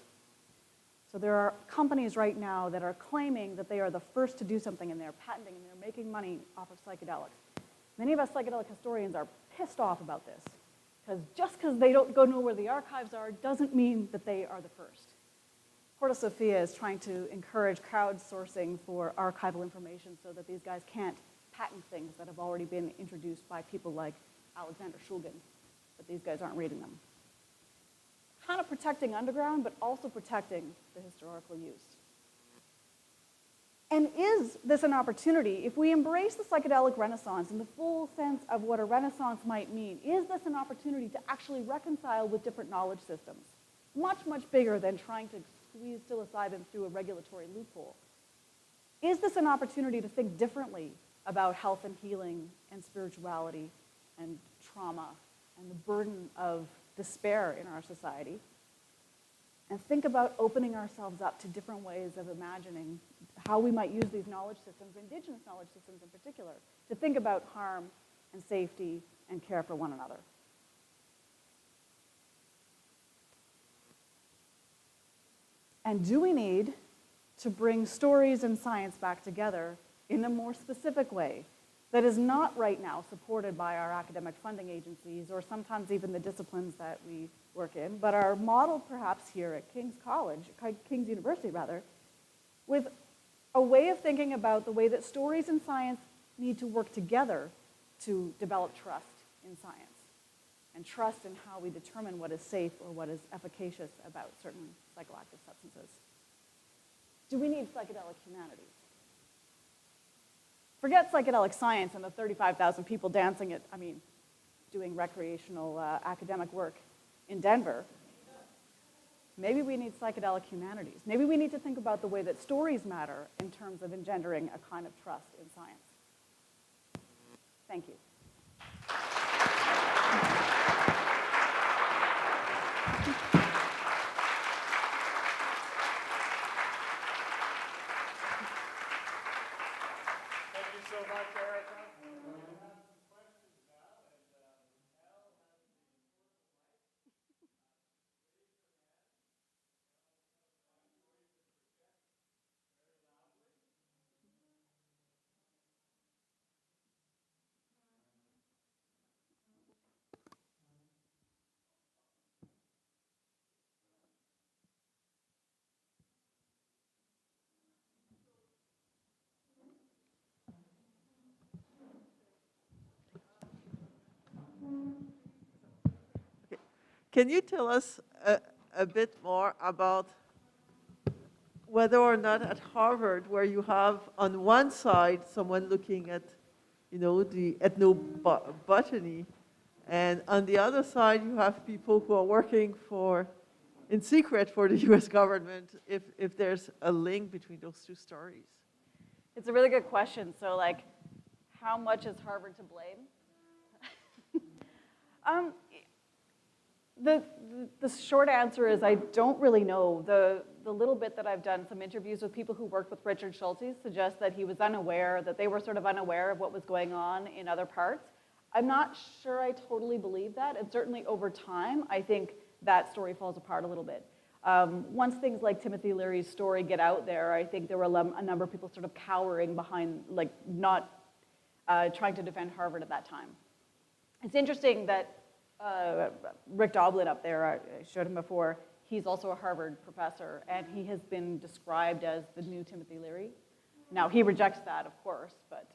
So there are companies right now that are claiming that they are the first to do something, and they're patenting and they're making money off of psychedelics. Many of us psychedelic historians are pissed off about this, because just because they don't go know where the archives are doesn't mean that they are the first. Porta Sophia is trying to encourage crowdsourcing for archival information so that these guys can't patent things that have already been introduced by people like Alexander Shulgin, but these guys aren't reading them. Kind of protecting underground, but also protecting the historical use. And is this an opportunity, if we embrace the psychedelic renaissance in the full sense of what a renaissance might mean, is this an opportunity to actually reconcile with different knowledge systems? Much, much bigger than trying to squeeze psilocybin through a regulatory loophole. Is this an opportunity to think differently about health and healing and spirituality and trauma and the burden of despair in our society? And think about opening ourselves up to different ways of imagining how we might use these knowledge systems, indigenous knowledge systems in particular, to think about harm and safety and care for one another. And do we need to bring stories and science back together in a more specific way that is not right now supported by our academic funding agencies or sometimes even the disciplines that we work in, but are modeled perhaps here at King's University, with a way of thinking about the way that stories and science need to work together to develop trust in science and trust in how we determine what is safe or what is efficacious about certain psychoactive substances. Do we need psychedelic humanities? Forget psychedelic science and the 35,000 people dancing doing recreational academic work in Denver. Maybe we need psychedelic humanities. Maybe we need to think about the way that stories matter in terms of engendering a kind of trust in science. Thank you. Thank you so much, Erika. Can you tell us a bit more about whether or not at Harvard, where you have on one side someone looking at, the ethnobotany, and on the other side you have people who are working in secret for the U.S. government, if there's a link between those two stories? It's a really good question. So, how much is Harvard to blame? The short answer is I don't really know. The little bit that I've done, some interviews with people who worked with Richard Schulte, suggest that he was unaware, that they were sort of unaware of what was going on in other parts. I'm not sure I totally believe that, and certainly over time, I think that story falls apart a little bit. Once things like Timothy Leary's story get out there, I think there were a number of people sort of cowering behind, not trying to defend Harvard at that time. It's interesting that Rick Doblin up there, I showed him before, he's also a Harvard professor, and he has been described as the new Timothy Leary. Now, he rejects that, of course, but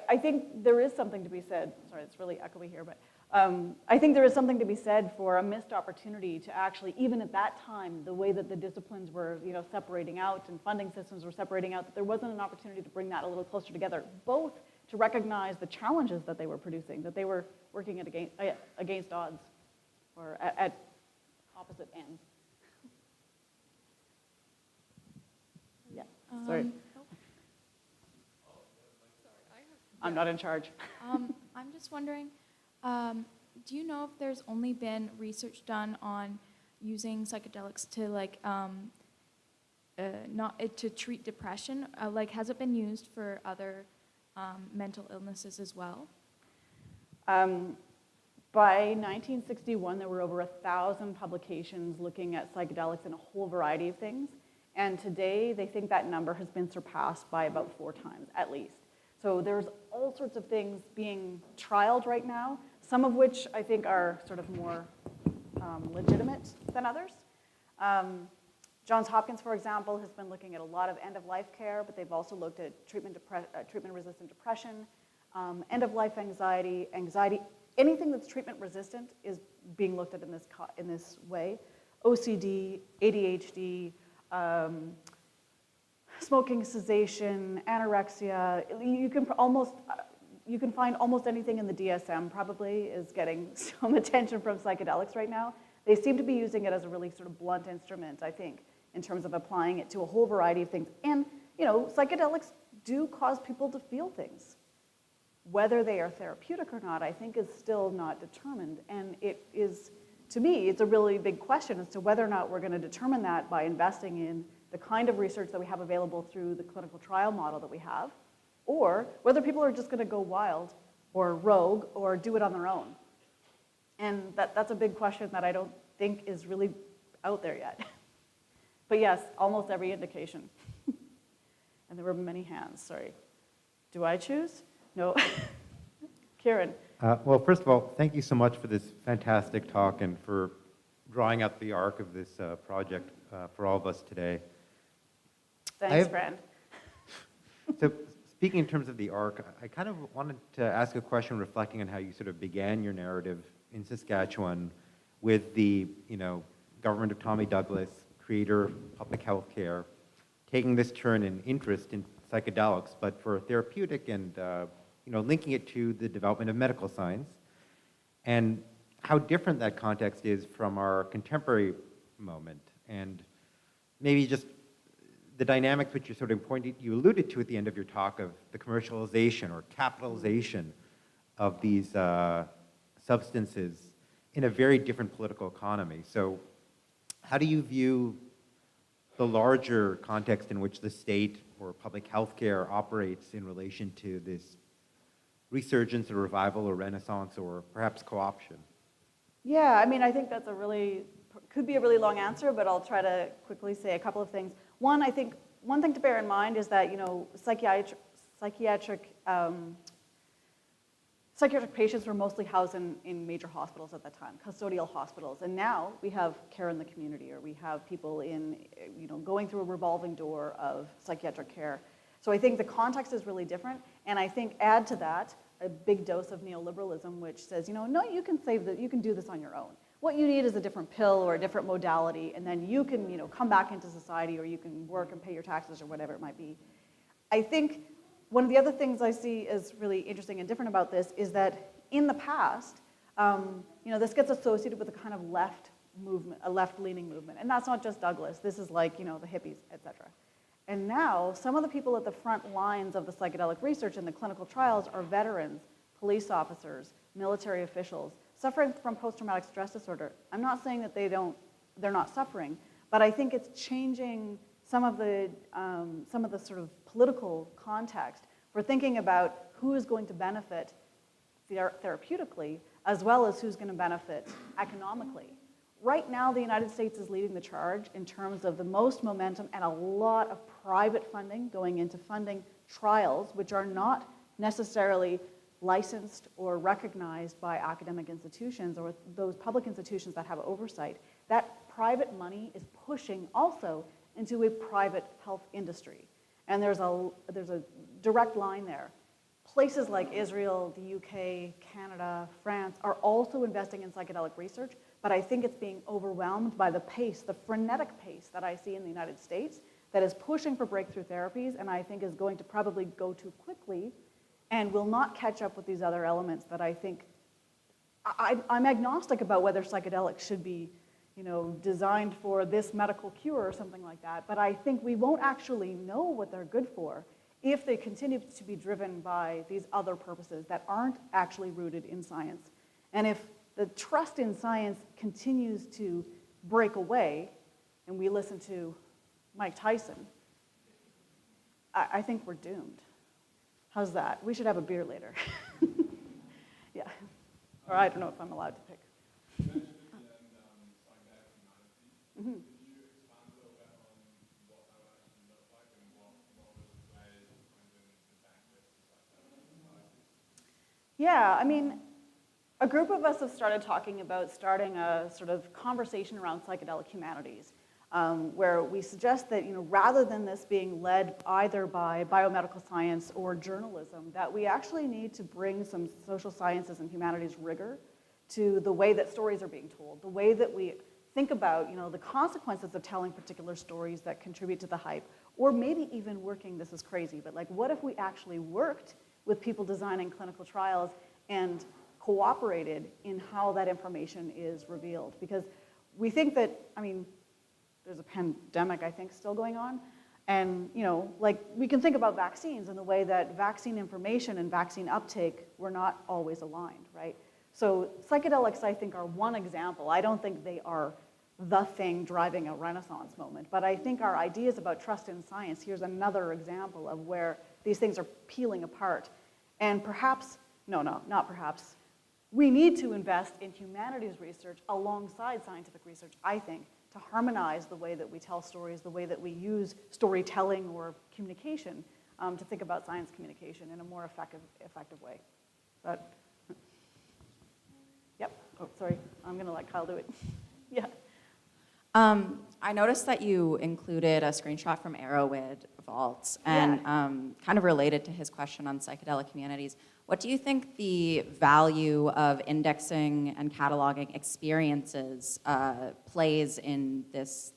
I think there is something to be said. Sorry, it's really echoey here, but I think there is something to be said for a missed opportunity to actually, even at that time, the way that the disciplines were, separating out and funding systems were separating out, that there wasn't an opportunity to bring that a little closer together, both to recognize the challenges that they were producing, that they were working against odds or at opposite ends. Yeah, sorry. I'm not in charge. I'm just wondering, do you know if there's only been research done on using psychedelics to treat depression? Has it been used for other mental illnesses as well? By 1961, there were over 1,000 publications looking at psychedelics in a whole variety of things. And today, they think that number has been surpassed by about 4 times, at least. So there's all sorts of things being trialed right now, some of which I think are sort of more legitimate than others. Johns Hopkins, for example, has been looking at a lot of end-of-life care, but they've also looked at treatment-resistant depression, end-of-life anxiety, anything that's treatment-resistant is being looked at in this way. OCD, ADHD, smoking cessation, anorexia. You can find almost anything in the DSM probably is getting some attention from psychedelics right now. They seem to be using it as a really sort of blunt instrument, I think, in terms of applying it to a whole variety of things. And, psychedelics do cause people to feel things. Whether they are therapeutic or not, I think is still not determined. And it is, to me, it's a really big question as to whether or not we're going to determine that by investing in the kind of research that we have available through the clinical trial model that we have, or whether people are just going to go wild or rogue or do it on their own. And that's a big question that I don't think is really out there yet. But yes, almost every indication. And there were many hands, sorry. Do I choose? No. Kieran. Well, first of all, thank you so much for this fantastic talk and for drawing out the arc of this project for all of us today. Thanks, Brand. So speaking in terms of the arc, I kind of wanted to ask a question reflecting on how you sort of began your narrative in Saskatchewan with the government of Tommy Douglas, creator of public health care, taking this turn in interest in psychedelics, but for therapeutic and linking it to the development of medical science, and how different that context is from our contemporary moment, and maybe just the dynamics which you alluded to at the end of your talk of the commercialization or capitalization of these substances in a very different political economy. So how do you view the larger context in which the state or public health care operates in relation to this resurgence or revival or renaissance or perhaps co-option? Yeah, I think that's could be a really long answer, but I'll try to quickly say a couple of things. One, I think one thing to bear in mind is that, psychiatric patients were mostly housed in major hospitals at that time, custodial hospitals. And now we have care in the community, or we have people going through a revolving door of psychiatric care. So I think the context is really different. And I think add to that a big dose of neoliberalism, which says, no, you can do this on your own. What you need is a different pill or a different modality, and then you can, come back into society, or you can work and pay your taxes or whatever it might be. I think one of the other things I see as really interesting and different about this is that in the past, this gets associated with a kind of left movement, a left-leaning movement, and that's not just Douglas. This is like, the hippies, et cetera. And now, some of the people at the front lines of the psychedelic research and the clinical trials are veterans, police officers, military officials, suffering from post-traumatic stress disorder. I'm not saying that they're not suffering, but I think it's changing some of the sort of political context for thinking about who is going to benefit therapeutically, as well as who's going to benefit economically. Right now, the United States is leading the charge in terms of the most momentum and a lot of private funding going into funding trials, which are not necessarily licensed or recognized by academic institutions or those public institutions that have oversight. That private money is pushing also into a private health industry. And there's a direct line there. places like Israel, the UK, Canada, France are also investing in psychedelic research, but I think it's being overwhelmed by the pace, the frenetic pace that I see in the United States that is pushing for breakthrough therapies, and I think is going to probably go too quickly and will not catch up with these other elements that I think, I'm agnostic about whether psychedelics should be, designed for this medical cure or something like that, but I think we won't actually know what they're good for if they continue to be driven by these other purposes that aren't actually rooted in science. And if the trust in science continues to break away, and we listen to Mike Tyson, I think we're doomed. How's that? We should have a beer later. Yeah. Or I don't know if I'm allowed to pick. Mm-hmm. Yeah, I mean, a group of us have started talking about starting a sort of conversation around psychedelic humanities, where we suggest that, rather than this being led either by biomedical science or journalism, that we actually need to bring some social sciences and humanities rigor to the way that stories are being told, the way that we think about, the consequences of telling particular stories that contribute to the hype, or maybe even working, this is crazy, but like, what if we actually worked with people designing clinical trials and cooperated in how that information is revealed? Because we think that, there's a pandemic, I think, still going on. And, we can think about vaccines and the way that vaccine information and vaccine uptake were not always aligned, right? So psychedelics, I think, are one example. I don't think they are the thing driving a renaissance moment, but I think our ideas about trust in science, here's another example of where these things are peeling apart. And perhaps, not perhaps, we need to invest in humanities research alongside scientific research, I think, to harmonize the way that we tell stories, the way that we use storytelling or communication to think about science communication in a more effective way. But, yep, oh, sorry, I'm gonna let Kyle do it. Yeah. I noticed that you included a screenshot from Erowid Vaults, and kind of related to his question on psychedelic humanities. What do you think the value of indexing and cataloging experiences plays in this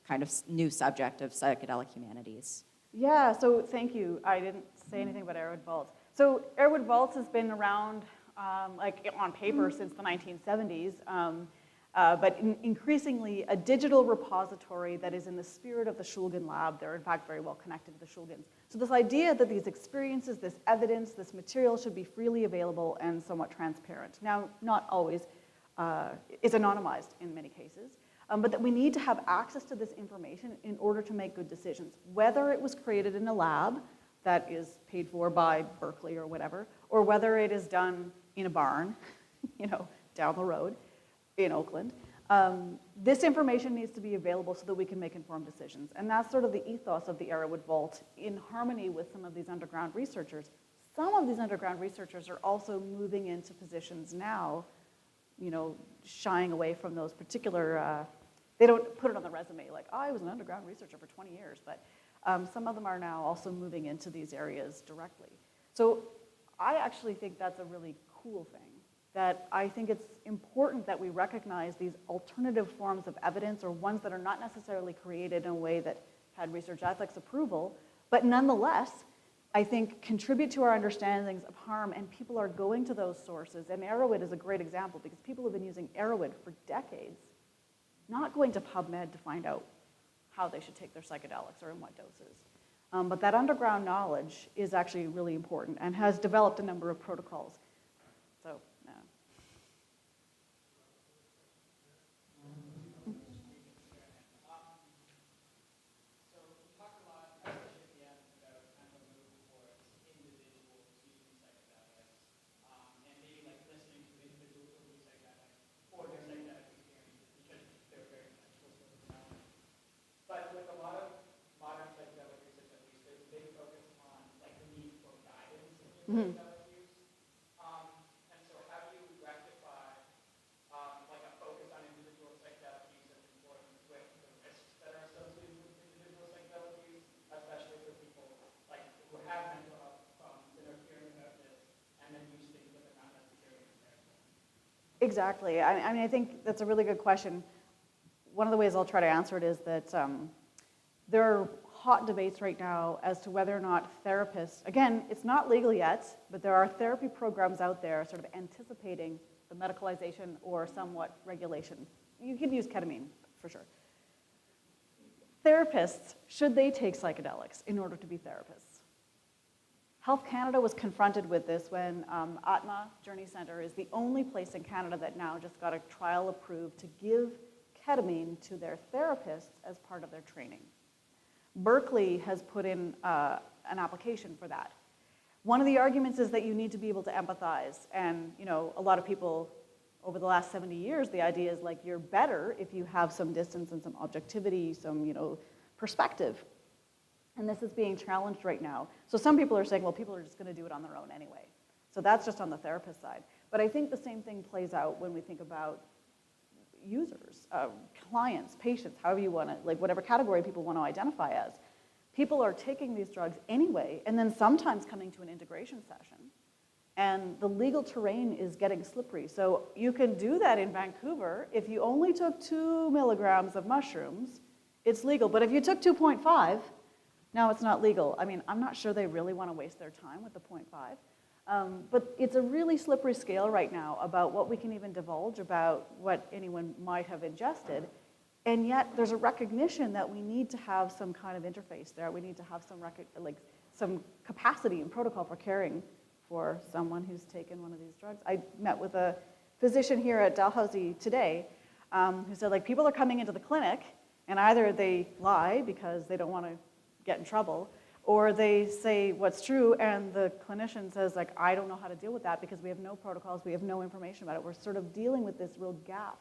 kind of new subject of psychedelic humanities? Yeah, so thank you. I didn't say anything about Erowid Vaults. So Erowid Vaults has been around on paper since the 1970s. But increasingly a digital repository that is in the spirit of the Shulgin lab. They're in fact very well connected to the Shulgins. So this idea that these experiences, this evidence, this material should be freely available and somewhat transparent. Now, not always, it's anonymized in many cases, but that we need to have access to this information in order to make good decisions, whether it was created in a lab that is paid for by Berkeley or whatever, or whether it is done in a barn, down the road in Oakland. This information needs to be available so that we can make informed decisions. And that's sort of the ethos of the Erowid Vault in harmony with some of these underground researchers. Some of these underground researchers are also moving into positions now, shying away from those particular, they don't put it on the resume like, I was an underground researcher for 20 years, but some of them are now also moving into these areas directly. So I actually think that's a really cool thing. That I think it's important that we recognize these alternative forms of evidence, or ones that are not necessarily created in a way that had research ethics approval, but nonetheless, I think contribute to our understandings of harm, and people are going to those sources. And Erowid is a great example because people have been using Erowid for decades, not going to PubMed to find out how they should take their psychedelics or in what doses. But that underground knowledge is actually really important and has developed a number of protocols. So. Mm-hmm. And so how do you rectify a focus on individual psychedelic use as important with the risks that are associated with individual psychedelic use, especially for people who have mental health problems and are fearing about Exactly. I mean, I think that's a really good question. One of the ways I'll try to answer it is that there are hot debates right now as to whether or not therapists, again, it's not legal yet, but there are therapy programs out there sort of anticipating the medicalization or somewhat regulation. You can use ketamine, for sure. Therapists, should they take psychedelics in order to be therapists? Health Canada was confronted with this when Atma Journey Center is the only place in Canada that now just got a trial approved to give ketamine to their therapists as part of their training. Berkeley has put in an application for that. One of the arguments is that you need to be able to empathize, and a lot of people over the last 70 years, the idea is like you're better if you have some distance and some objectivity, some perspective. And this is being challenged right now. So some people are saying, well, people are just going to do it on their own anyway. So that's just on the therapist side. But I think the same thing plays out when we think about users, clients, patients, however you want to, like whatever category people want to identify as. People are taking these drugs anyway, and then sometimes coming to an integration session. And the legal terrain is getting slippery. So you can do that in Vancouver. If you only took 2 milligrams of mushrooms, it's legal. But if you took 2.5, now it's not legal. I mean, I'm not sure they really want to waste their time with the 0.5. But it's a really slippery scale right now about what we can even divulge about what anyone might have ingested. And yet there's a recognition that we need to have some kind of interface there. We need to have some capacity and protocol for caring for someone who's taken one of these drugs. I met with a physician here at Dalhousie today who said, like, people are coming into the clinic and either they lie because they don't want to get in trouble, or they say what's true and the clinician says, like, I don't know how to deal with that because we have no protocols, we have no information about it. We're sort of dealing with this real gap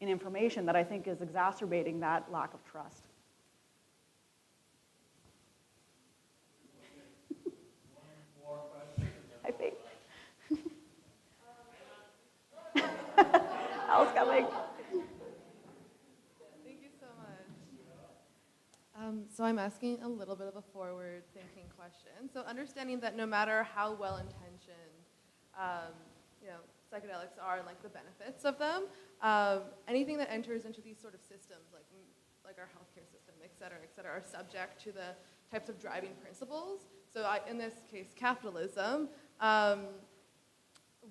in information that I think is exacerbating that lack of trust. I think. Al's coming. Thank you so much. So I'm asking a little bit of a forward-thinking question. So understanding that no matter how well-intentioned, psychedelics are and like the benefits of them, anything that enters into these sort of systems, like our healthcare system, et cetera, are subject to the types of driving principles. So in this case, capitalism.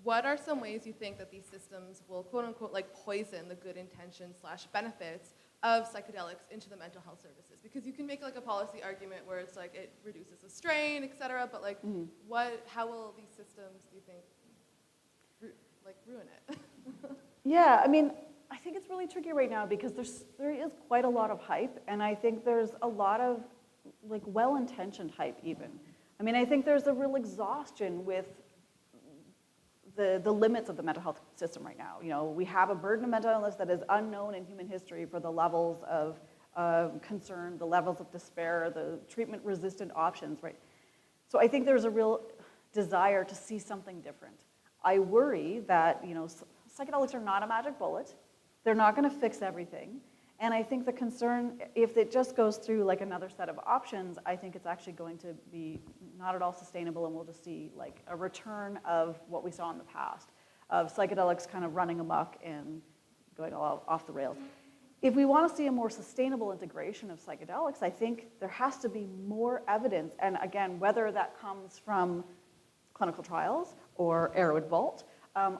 What are some ways you think that these systems will, quote unquote, like poison the good intentions / benefits of psychedelics into the mental health services? Because you can make like a policy argument where it's like it reduces the strain, et cetera, but like how will these systems, do you think, ruin it? Yeah, I mean, I think it's really tricky right now because there is quite a lot of hype, and I think there's a lot of like well-intentioned hype even. I mean, I think there's a real exhaustion with the limits of the mental health system right now. We have a burden of mental illness that is unknown in human history for the levels of concern, the levels of despair, the treatment-resistant options, right? So I think there's a real desire to see something different. I worry that, psychedelics are not a magic bullet. They're not going to fix everything. And I think the concern, if it just goes through like another set of options, I think it's actually going to be not at all sustainable, and we'll just see like a return of what we saw in the past, of psychedelics kind of running amok and going all off the rails. If we want to see a more sustainable integration of psychedelics, I think there has to be more evidence, and again, whether that comes from clinical trials or Arrowhead Vault,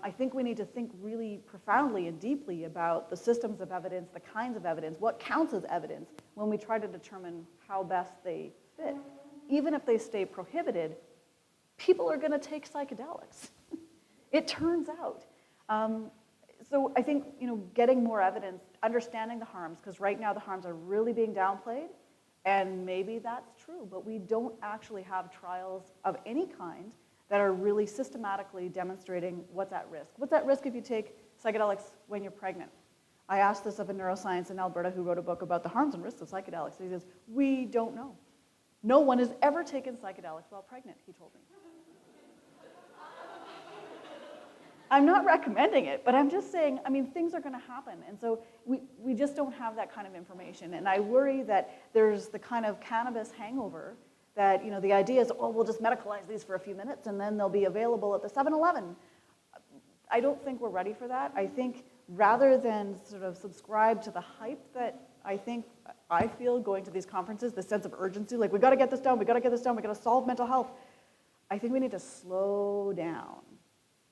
I think we need to think really profoundly and deeply about the systems of evidence, the kinds of evidence, what counts as evidence when we try to determine how best they fit. Even if they stay prohibited, people are going to take psychedelics. It turns out. So I think getting more evidence, understanding the harms, because right now the harms are really being downplayed, and maybe that's true, but we don't actually have trials of any kind that are really systematically demonstrating what's at risk. What's at risk if you take psychedelics when you're pregnant? I asked this of a neuroscientist in Alberta who wrote a book about the harms and risks of psychedelics. He says, we don't know. No one has ever taken psychedelics while pregnant, he told me. I'm not recommending it, but I'm just saying, things are gonna happen. And so we just don't have that kind of information. And I worry that there's the kind of cannabis hangover that, the idea is, we'll just medicalize these for a few minutes and then they'll be available at the 7-Eleven. I don't think we're ready for that. I think rather than sort of subscribe to the hype that I feel going to these conferences, the sense of urgency, like we got to get this done, we got to get this done, we got to solve mental health. I think we need to slow down,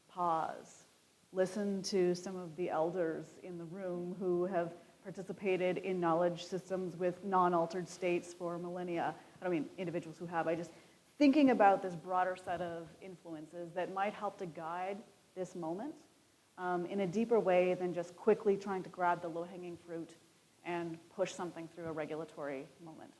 pause, listen to some of the elders in the room who have participated in knowledge systems with non-altered states for millennia. I don't mean individuals who have, I just thinking about this broader set of influences that might help to guide this moment in a deeper way than just quickly trying to grab the low-hanging fruit and push something through a regulatory moment.